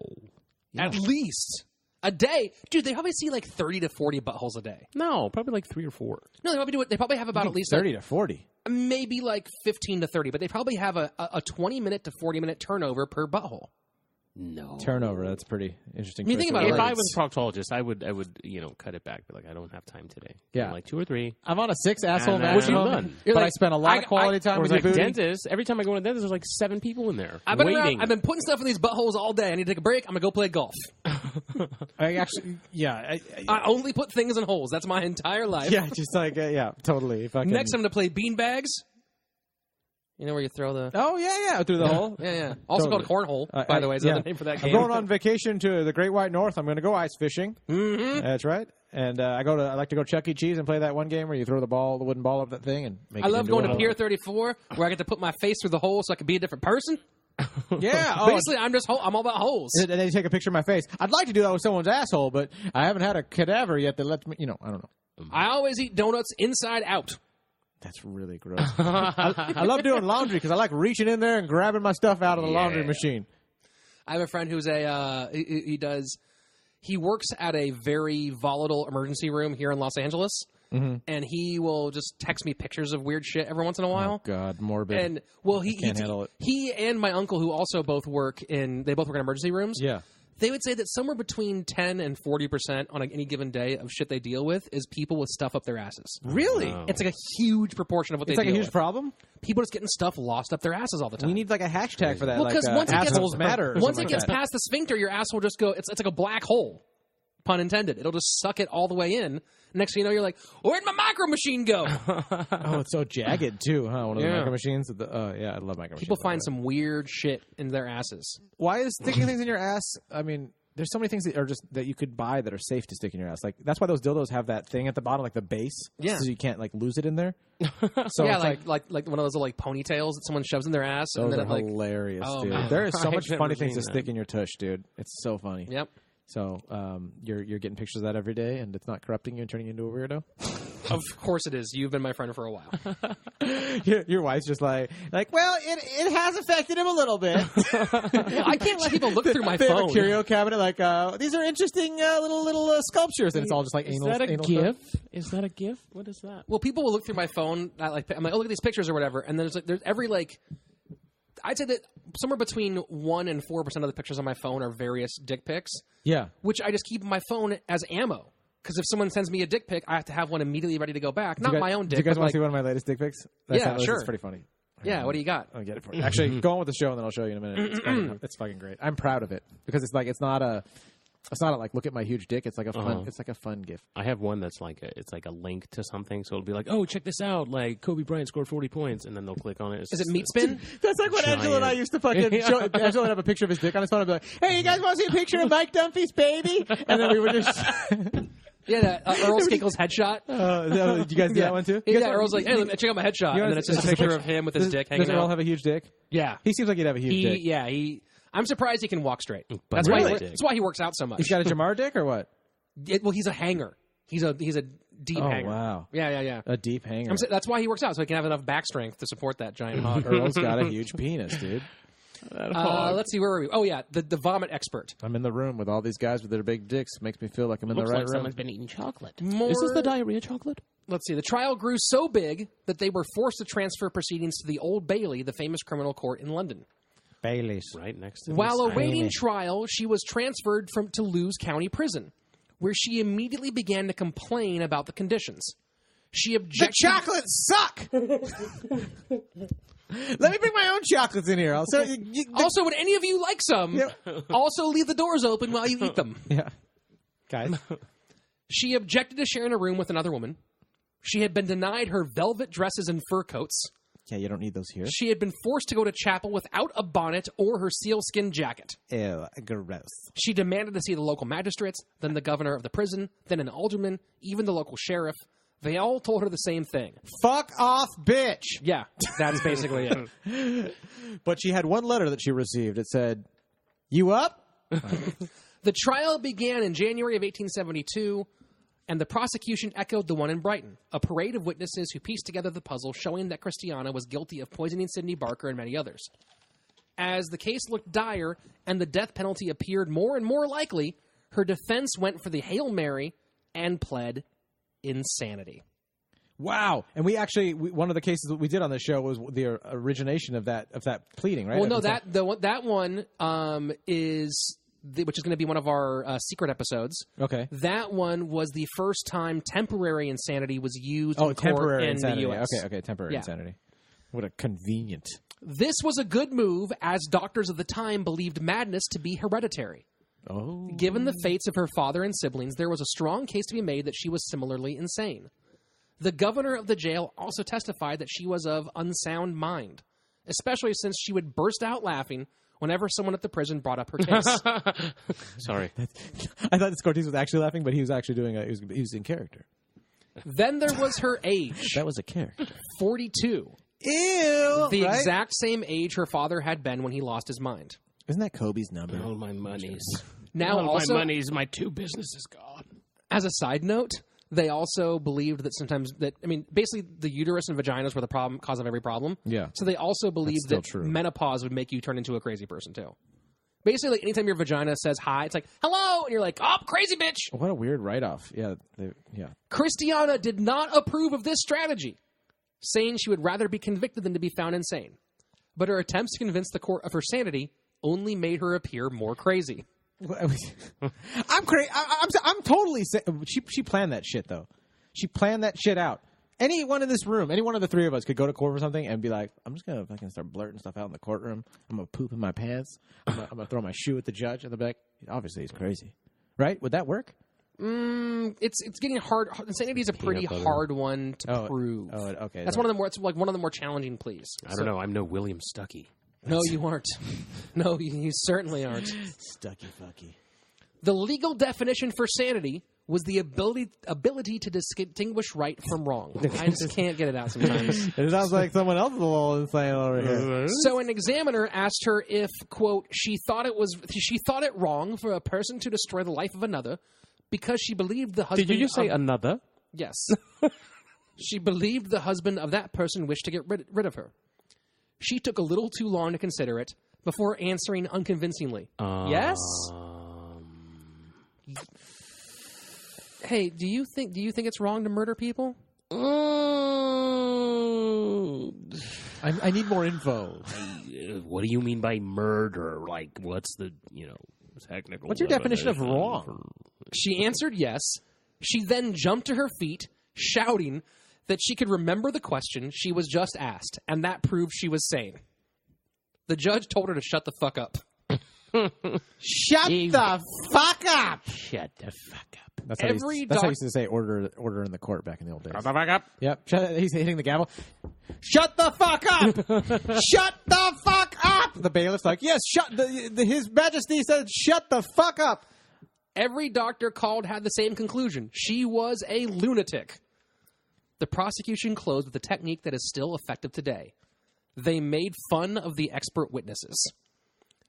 At least. A day? Dude, they probably see like 30 to 40 buttholes a day. No, probably like 3 or 4. No, they probably have about at least 30 to 40. Maybe like 15 to 30, but they probably have a 20-minute to 40-minute turnover per butthole. No. Turnover, that's pretty interesting. I mean, think about it. If I was a proctologist, I would cut it back. But like, I don't have time today. Yeah. Like 2 or 3. I'm on a 6 asshole And, maximum, what you done? but I spent a lot of quality time Or with like your booty. dentist. Every time I go to a dentist, there's like 7 people in there I've waiting. been putting stuff in these buttholes all day. I need to take a break. I'm going to go play golf. I actually, yeah. I only put things in holes. That's my entire life. Yeah, just like, yeah, totally. Fucking... Next, I'm going to play beanbags. You know where you throw the... Oh, yeah, through the hole. Yeah. Also Totally. called cornhole, by the way, is the name for that game. I'm going on vacation to the Great White North. I'm going to go ice fishing. Mm-hmm. That's right. And I like to go Chuck E. Cheese and play that one game where you throw the wooden ball over that thing and make I it love into going a to hole. Pier 34 where I get to put my face through the hole so I can be a different person. Yeah. Basically, I'm all about holes. And then you take a picture of my face. I'd like to do that with someone's asshole, but I haven't had a cadaver yet that lets me, I don't know. I always eat donuts inside out. That's really gross. I love doing laundry because I like reaching in there and grabbing my stuff out of the laundry machine. I have a friend who's he works at a very volatile emergency room here in Los Angeles. Mm-hmm. And he will just text me pictures of weird shit every once in a while. Oh, God, morbid. And he can't handle it. He and my uncle, who also both work in emergency rooms. Yeah. They would say that somewhere between 10 and 40% on any given day of shit they deal with is people with stuff up their asses. Really? Wow. It's like a huge proportion of what they deal with. It's like a huge problem? People just getting stuff lost up their asses all the time. We need like a hashtag for that. Well, because once it assholes matter. Once it gets past the sphincter, your ass will just go, it's like a black hole. Pun intended. It'll just suck it all the way in. Next thing you know, you're like, where'd my micro machine go? Oh, it's so jagged, too, huh? One of the micro machines. Yeah, I love micro machines. People find some weird shit in their asses. Why is sticking things in your ass, I mean... there's so many things that are just that you could buy that are safe to stick in your ass. Like that's why those dildos have that thing at the bottom, like the base, Yeah. so you can't like lose it in there. So yeah, it's like one of those like ponytails that someone shoves in their ass, and those then are it like hilarious, Oh, dude. man. There is so I've much never funny things to seen stick that. in your tush, dude. It's so funny. Yep. So you're getting pictures of that every day, and it's not corrupting you and turning you into a weirdo. Of course it is. You've been my friend for a while. Your wife's just like, well, it has affected him a little bit. I can't let people look through my They have phone. a curio cabinet, like these are interesting little sculptures, and it's all just like Is anal. that a anal GIF? stuff. Is that a GIF? What is that? Well, people will look through my phone. I'm like, oh, look at these pictures or whatever, and there's every like, I'd say that somewhere between 1% and 4% of the pictures on my phone are various dick pics, Yeah. which I just keep my phone as ammo. Because if someone sends me a dick pic, I have to have one immediately ready to go back. Not my own dick. Do you guys but want to like, see one of my latest dick pics? Sure. It's pretty funny. Yeah, what do you got? I'll get it for you. Actually, go on with the show, and then I'll show you in a minute. It's fucking great. I'm proud of it because it's not a like look at my huge dick. It's like a fun. It's like a fun gift. I have one that's like it's like a link to something, so it'll be like, oh, check this out, like Kobe Bryant scored 40 points, and then they'll click on it. Is it meat spin? That's like what Angela and I used to fucking show. Angela would have a picture of his dick on his phone and be like, "Hey, you guys want to see a picture of Mike Dunphy's baby?" And then we would just. Yeah, Earl Skinkle's headshot. Did you guys do that one too? Yeah, Earl's like, hey, let me check out my headshot. And then it's just a picture of him with his dick hanging Does Earl out. have a huge dick? Yeah. He seems like he'd have a huge dick. Yeah, I'm surprised he can walk straight. But really? That's why he works out so much. He's got a Jamar dick or what? Well, he's a hanger. He's a deep Oh, hanger. wow. Yeah. A deep hanger. That's why he works out, so he can have enough back strength to support that giant hog. Earl's got a huge penis, dude. Let's see, where were we? Oh, yeah, the vomit expert. I'm in the room with all these guys with their big dicks. Makes me feel like I'm in Looks the right like room. someone's been eating chocolate. Is this the diarrhea chocolate? Let's see. The trial grew so big that they were forced to transfer proceedings to the Old Bailey, the famous criminal court in London. Bailey's. Right next to While this. awaiting trial, she was transferred to Lewes County Prison, where she immediately began to complain about the conditions. She objected. The chocolates suck! Let me bring my own chocolates in here. Also, would any of you like some? Also, leave the doors open while you eat them. yeah. Guys. She objected to sharing a room with another woman. She had been denied her velvet dresses and fur coats. Yeah, you don't need those here. She had been forced to go to chapel without a bonnet or her sealskin jacket. Ew, gross. She demanded to see the local magistrates, then the governor of the prison, then an alderman, even the local sheriff. They all told her the same thing. Fuck off, bitch! Yeah, that's basically it. But she had one letter that she received. It said, "You up?" The trial began in January of 1872, and the prosecution echoed the one in Brighton, a parade of witnesses who pieced together the puzzle showing that Christiana was guilty of poisoning Sidney Barker and many others. As the case looked dire and the death penalty appeared more and more likely, her defense went for the Hail Mary and pled insanity. Wow! And we actually one of the cases that we did on the show was the origination of that pleading, right? Well, no, that one is which is going to be one of our secret episodes. Okay. That one was the first time temporary insanity was used in temporary court insanity. in the U.S. Okay, temporary Yeah. insanity. What a convenient. This was a good move, as doctors of the time believed madness to be hereditary. Oh. Given the fates of her father and siblings, there was a strong case to be made that she was similarly insane. The governor of the jail also testified that she was of unsound mind, especially since she would burst out laughing whenever someone at the prison brought up her case. Sorry. I thought Skourtis was actually laughing, but he was actually doing he was in character. Then there was her age, That was a character. 42. Ew! The right? exact same age her father had been when he lost his mind. Isn't that Kobe's number? All my monies. Now, All also, my money's my two businesses gone. as a side note, they also believed that sometimes basically the uterus and vaginas were the cause of every problem. Yeah. So they also believed still that true. menopause would make you turn into a crazy person too. Basically, like, anytime your vagina says hi, it's like, hello, and you're like, oh, crazy bitch. What a weird write-off. Yeah. Christiana did not approve of this strategy, saying she would rather be convicted than to be found insane. But her attempts to convince the court of her sanity only made her appear more crazy. I'm crazy. I'm totally. She planned that shit though. She planned that shit out. Anyone in this room, any one of the three of us could go to court for something and be like, I'm just gonna fucking start blurting stuff out in the courtroom. I'm gonna poop in my pants. I'm gonna throw my shoe at the judge, and they'll be like, obviously he's crazy, right? Would that work? It's getting hard. Insanity is a pretty hard one to prove. Oh, okay. That's one of the more. It's like one of the more challenging pleas. I don't know. I'm no William Stuckey. No, you aren't. No, you certainly aren't. Stucky fucky. The legal definition for sanity was the ability to distinguish right from wrong. I just can't get it out sometimes. It sounds like someone else is a little insane over here. So an examiner asked her if, quote, she thought it wrong for a person to destroy the life of another because she believed the husband... Did you just say another? Yes. She believed the husband of that person wished to get rid of her. She took a little too long to consider it before answering unconvincingly. Yes? Hey, do you think it's wrong to murder people? I need more info. What do you mean by murder? Like, what's the, technical... What's your definition of wrong? She answered yes. She then jumped to her feet, shouting that she could remember the question she was just asked, and that proved she was sane. The judge told her to shut the fuck up. Shut the fuck up! Shut the fuck up. That's how he used to say order in the court back in the old days. Shut the fuck up. Yep. He's hitting the gavel. Shut the fuck up! Shut the fuck up! The bailiff's like, yes, His Majesty said, shut the fuck up. Every doctor called had the same conclusion. She was a lunatic. The prosecution closed with a technique that is still effective today. They made fun of the expert witnesses.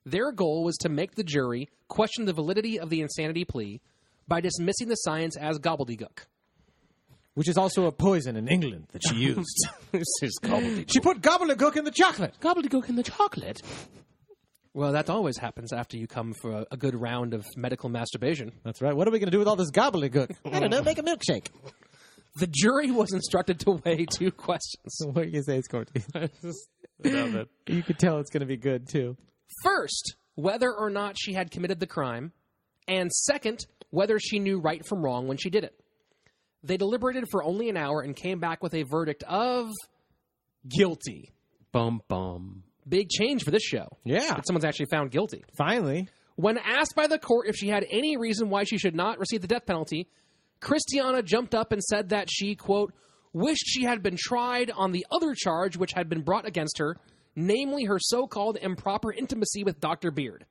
Their goal was to make the jury question the validity of the insanity plea by dismissing the science as gobbledygook. Which is also a poison in England that she used. This is gobbledygook. She put gobbledygook in the chocolate. Gobbledygook in the chocolate? Well, that always happens after you come for a good round of medical masturbation. That's right. What are we going to do with all this gobbledygook? I don't know, make a milkshake. The jury was instructed to weigh 2 questions. What do you say, Skourtis? You could tell it's going to be good, too. First, whether or not she had committed the crime. And second, whether she knew right from wrong when she did it. They deliberated for only an hour and came back with a verdict of guilty. Bum, bum. Big change for this show. Yeah. That someone's actually found guilty. Finally. When asked by the court if she had any reason why she should not receive the death penalty, Christiana jumped up and said that she, quote, wished she had been tried on the other charge which had been brought against her, namely her so-called improper intimacy with Dr. Beard.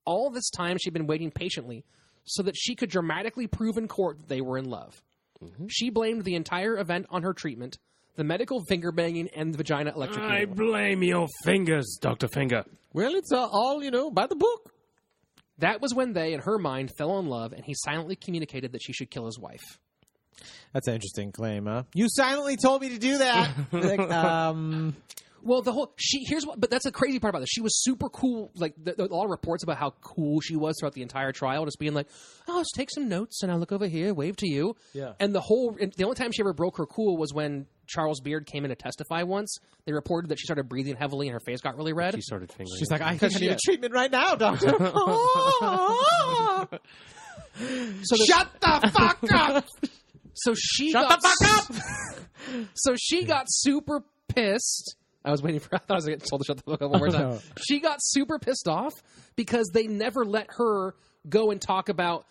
All this time she'd been waiting patiently so that she could dramatically prove in court that they were in love. Mm-hmm. She blamed the entire event on her treatment, the medical finger-banging, and the vagina electrocution. I blame your fingers, Dr. Finger. Well, it's all, by the book. That was when they, in her mind, fell in love, and he silently communicated that she should kill his wife. That's an interesting claim, huh? You silently told me to do that. Well, but that's the crazy part about this. She was super cool. Like, a lot of reports about how cool she was throughout the entire trial, just being like, oh, let's take some notes, and I'll look over here, wave to you. Yeah. And the only time she ever broke her cool was when Charles Beard came in to testify once. They reported that she started breathing heavily and her face got really red. She started fingering. She's like, I think I need a treatment right now, doctor. Shut the fuck up! So she Shut got the fuck up! So she got super pissed. I was waiting for... I thought I was going to get told to shut the fuck up one more time. No. She got super pissed off because they never let her go and talk about,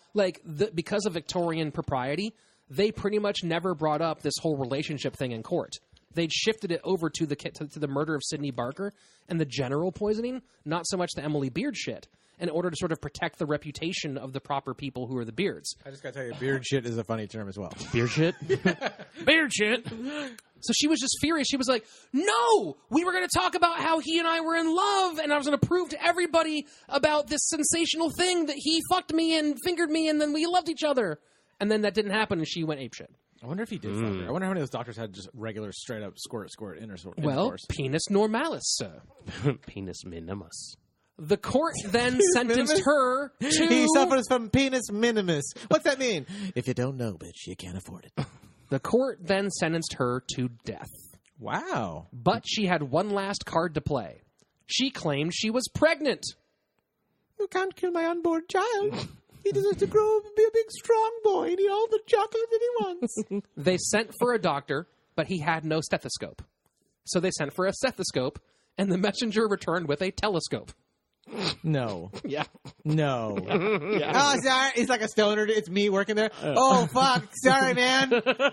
because of Victorian propriety, they pretty much never brought up this whole relationship thing in court. They'd shifted it over to the murder of Sidney Barker and the general poisoning, not so much the Emily Beard shit, in order to sort of protect the reputation of the proper people who are the Beards. I just got to tell you, beard shit is a funny term as well. Beard shit? Beard shit? So she was just furious. She was like, no, we were going to talk about how he and I were in love, and I was going to prove to everybody about this sensational thing that he fucked me and fingered me, and then we loved each other. And then that didn't happen, and she went apeshit. I wonder if he did fuck her. I wonder how many of those doctors had just regular, straight-up squirt, intercourse. Well, penis normalis, sir. Penis minimus. The court then sentenced her to... He suffers from penis minimus. What's that mean? If you don't know, bitch, you can't afford it. The court then sentenced her to death. Wow. But she had one last card to play. She claimed she was pregnant. You can't kill my unborn child. He deserves to grow up and be a big, strong boy and eat all the chocolate that he wants. They sent for a doctor, but he had no stethoscope. So they sent for a stethoscope, and the messenger returned with a telescope. No. Yeah. No. Yeah. Oh, sorry. It's like a stoner. It's me working there. Oh, fuck. Sorry, man.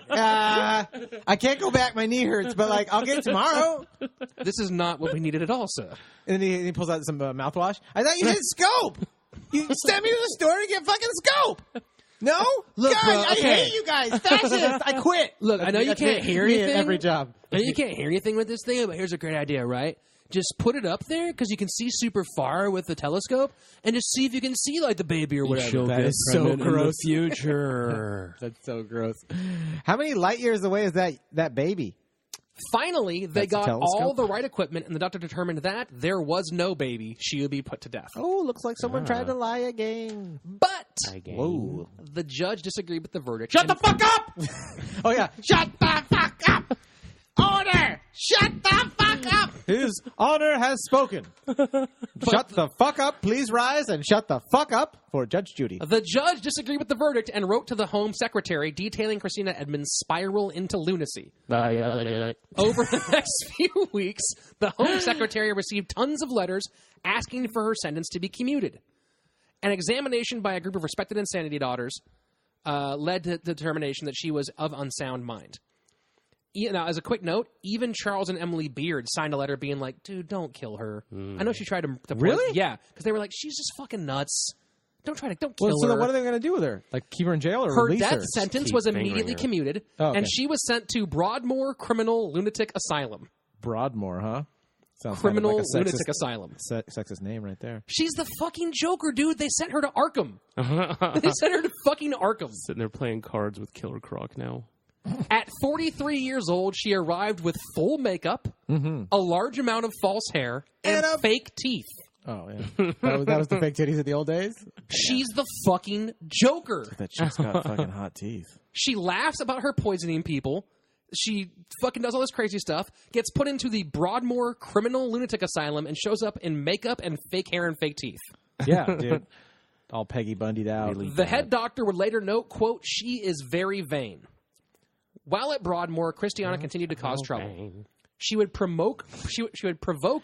I can't go back. My knee hurts, but, I'll get it tomorrow. This is not what we needed at all, sir. And then he pulls out some mouthwash. I thought you did scope. You send me to the store to get fucking scope. No? Look, guys, bro, I hate you guys. Fascist. I quit. Look, I know you can't hear anything. Every job. I know you can't hear anything with this thing, but here's a great idea, right? Just put it up there because you can see super far with the telescope, and just see if you can see like the baby or whatever. That is so gross. Future. That's so gross. How many light years away is that baby? Finally, they That's a got telescope? all the right equipment, and the doctor determined that there was no baby. She would be put to death. Oh, looks like someone tried to lie again. But Whoa. the judge disagreed with the verdict. Shut the fuck up! Oh, yeah. Shut the fuck up! Order! Shut the fuck up! His honor has spoken. Shut the fuck up. Please rise and shut the fuck up for Judge Judy. The judge disagreed with the verdict and wrote to the Home Secretary detailing Christiana Edmunds' spiral into lunacy. Over the next few weeks, the Home Secretary received tons of letters asking for her sentence to be commuted. An examination by a group of respected insanity doctors led to the determination that she was of unsound mind. Now, as a quick note, even Charles and Emily Beard signed a letter being like, dude, don't kill her. I know she tried to Really? Yeah, because they were like, she's just fucking nuts. Don't kill Well, so her. then what are they going to do with her? Like, keep her in jail or Her release death her? sentence Keep was fingering immediately her. commuted, Oh, okay. and she was sent to Broadmoor Criminal Lunatic Asylum. Broadmoor, huh? Sounds Criminal kind of like a Lunatic Asylum. sexist name right there. She's the fucking Joker, dude. They sent her to Arkham. They sent her to fucking Arkham. Sitting there playing cards with Killer Croc now. At 43 years old, she arrived with full makeup, a large amount of false hair, and fake teeth. Oh, yeah. that was the fake titties of the old days? She's the fucking Joker. That chick's got fucking hot teeth. She laughs about her poisoning people. She fucking does all this crazy stuff, gets put into the Broadmoor Criminal Lunatic Asylum, and shows up in makeup and fake hair and fake teeth. Yeah, dude. All Peggy Bundy'd out. Really? The head doctor would later note, quote, she is very vain. While at Broadmoor, Christiana continued to cause trouble. She would provoke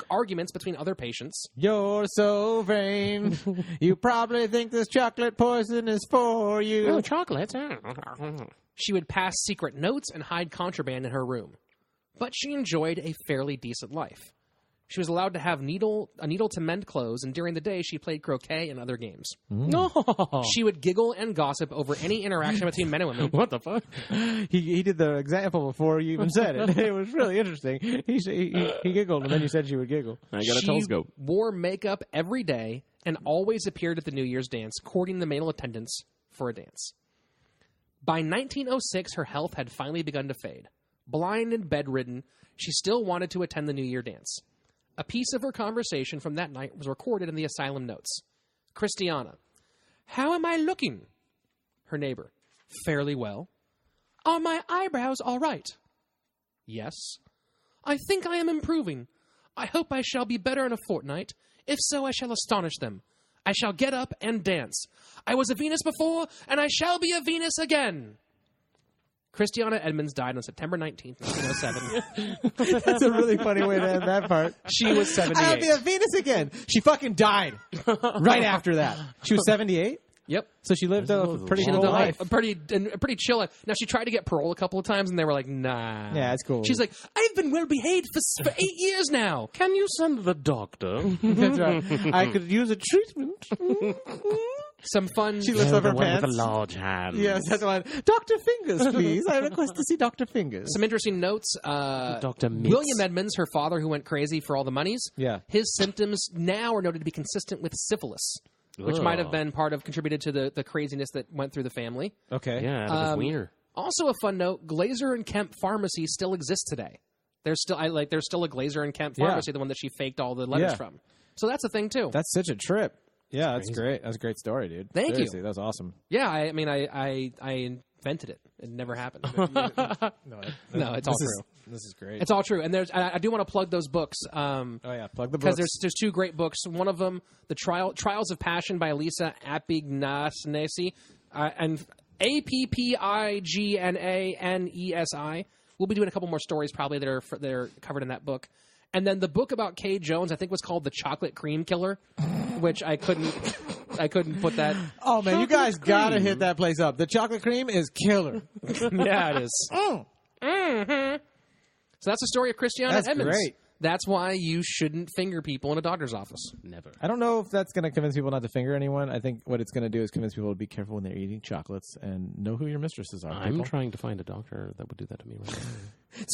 arguments between other patients. You're so vain. You probably think this chocolate poison is for you. Oh, chocolates. She would pass secret notes and hide contraband in her room. But she enjoyed a fairly decent life. She was allowed to have a needle to mend clothes, and during the day she played croquet and other games. No. She would giggle and gossip over any interaction between men and women. What the fuck? He did the example before you even said it. It was really interesting. He giggled, and then you said she would giggle. I got a She telescope. wore makeup every day and always appeared at the New Year's dance, courting the male attendants for a dance. By 1906, her health had finally begun to fade. Blind and bedridden, she still wanted to attend the New Year dance. A piece of her conversation from that night was recorded in the asylum notes. Christiana: how am I looking? Her neighbor: fairly well. Are my eyebrows all right? Yes. I think I am improving. I hope I shall be better in a fortnight. If so, I shall astonish them. I shall get up and dance. I was a Venus before, and I shall be a Venus again. Christiana Edmunds died on September 19th, 1907. That's a really funny way to end that part. She was 78. I'll be a Venus again. She fucking died right after that. She was 78? Yep. So she lived a pretty She cool lived a life. pretty chill life. Now, she tried to get parole a couple of times, and they were like, nah. Yeah, it's cool. She's like, I've been well-behaved for 8 years now. Can you send the doctor? That's right. I could use a treatment. Some fun... She lifts up her the one pants. with the large hands. Yes, that's the one. Dr. Fingers, please. I request to see Dr. Fingers. Some interesting notes. Dr. Mitz. William Edmunds, her father who went crazy for all the monies, Yeah. his symptoms now are noted to be consistent with syphilis, which might have been contributed to the craziness that went through the family. Okay. Yeah, out of his wiener. Also, a fun note: Glazer and Kemp Pharmacy still exists today. There's still a Glazer and Kemp Pharmacy, the one that she faked all the letters from. So that's a thing too. That's such a trip. Yeah, that's great. That's a great story, dude. Thank you. Seriously, that was awesome. Yeah, I mean, I invented it. It never happened. No, it's all true. This is great. It's all true. And I do want to plug those books. Oh yeah, plug the Because books. there's two great books. One of them, The Trials of Passion by Elisa Appignanesi, and Appignanesi. We'll be doing a couple more stories probably that are covered in that book. And then the book about Kay Jones, I think, was called The Chocolate Cream Killer, which I couldn't put that. Oh man, you guys gotta hit that place up. The chocolate cream is killer. Yeah, it is. Mm-hmm. So that's the story of Christiana That's Edmunds. great. That's why you shouldn't finger people in a doctor's office. Never. I don't know if that's going to convince people not to finger anyone. I think what it's going to do is convince people to be careful when they're eating chocolates and know who your mistresses are. I'm trying to find a doctor that would do that to me right now.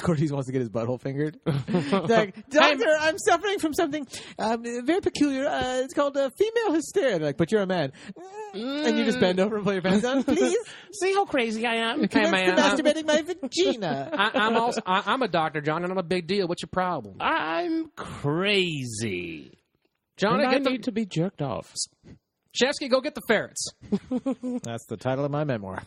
Skourtis wants to get his butthole fingered. Like, doctor, I'm suffering from something very peculiar. It's called female hysteria. They're like, but you're a man. And you just bend over and pull your pants down. Please. See how crazy I am? Hey, man. Masturbating my vagina. I'm a doctor, John. Not a big deal. What's your problem? I'm crazy. John, And I get the need to be jerked off. Shefsky, go get the ferrets. That's the title of my memoir.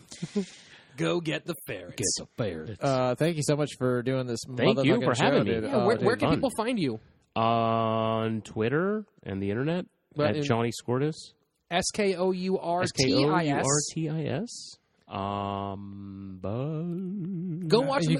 Go get the ferrets. Get the ferrets. Thank you so much for doing this. Thank you motherfucking for having show, me. dude. Yeah, Oh, where dude. can people find you? On Twitter and the internet at Johnny Skourtis. Skourtis. Skourtis. Go watch the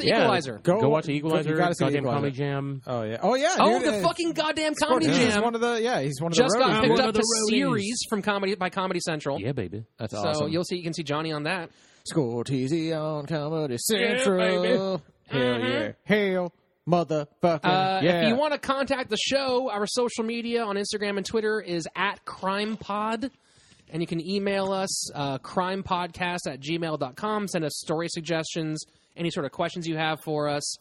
Equalizer. Go watch the Equalizer. You gotta see the Goddamn Equalizer. Comedy Jam. Oh yeah. Oh yeah. Oh, dude, the fucking goddamn Comedy He's Jam. one of the he's one of Just the got roadies. picked one up of the to roadies. series from Comedy Central. Yeah, baby. That's So awesome. you can see Johnny on that. Skourtis on Comedy Central. Hell yeah. Hell motherfucking yeah. If you want to contact the show, our social media on Instagram and Twitter is @CrimePod. And you can email us, crimepodcast@gmail.com. Send us story suggestions, any sort of questions you have for us,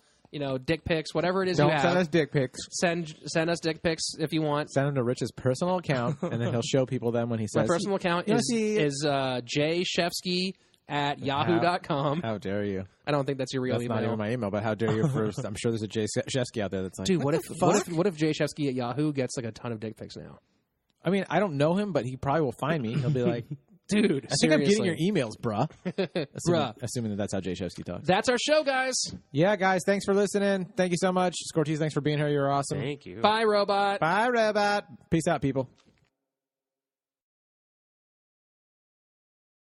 dick pics, whatever it is you Don't have. send us dick pics. Send us dick pics if you want. Send them to Rich's personal account, and then he'll show people them when he My says. personal account is jshefsky@yahoo.com. How dare you? I don't think that's your real That's email. not even my email, but how dare you first? I'm sure there's a Jay Shefsky out there that's like, Dude, what if fuck? jshefsky at Yahoo gets like a ton of dick pics now? I mean, I don't know him, but he probably will find me. He'll be like, Dude, I think I'm getting seriously. your emails, bruh. Bruh. Assuming that's how Jay Shefsky talks. That's our show, guys. Yeah, guys, thanks for listening. Thank you so much. Skourtis, thanks for being here. You're awesome. Thank you. Bye, robot. Bye, Robot. Peace out, people.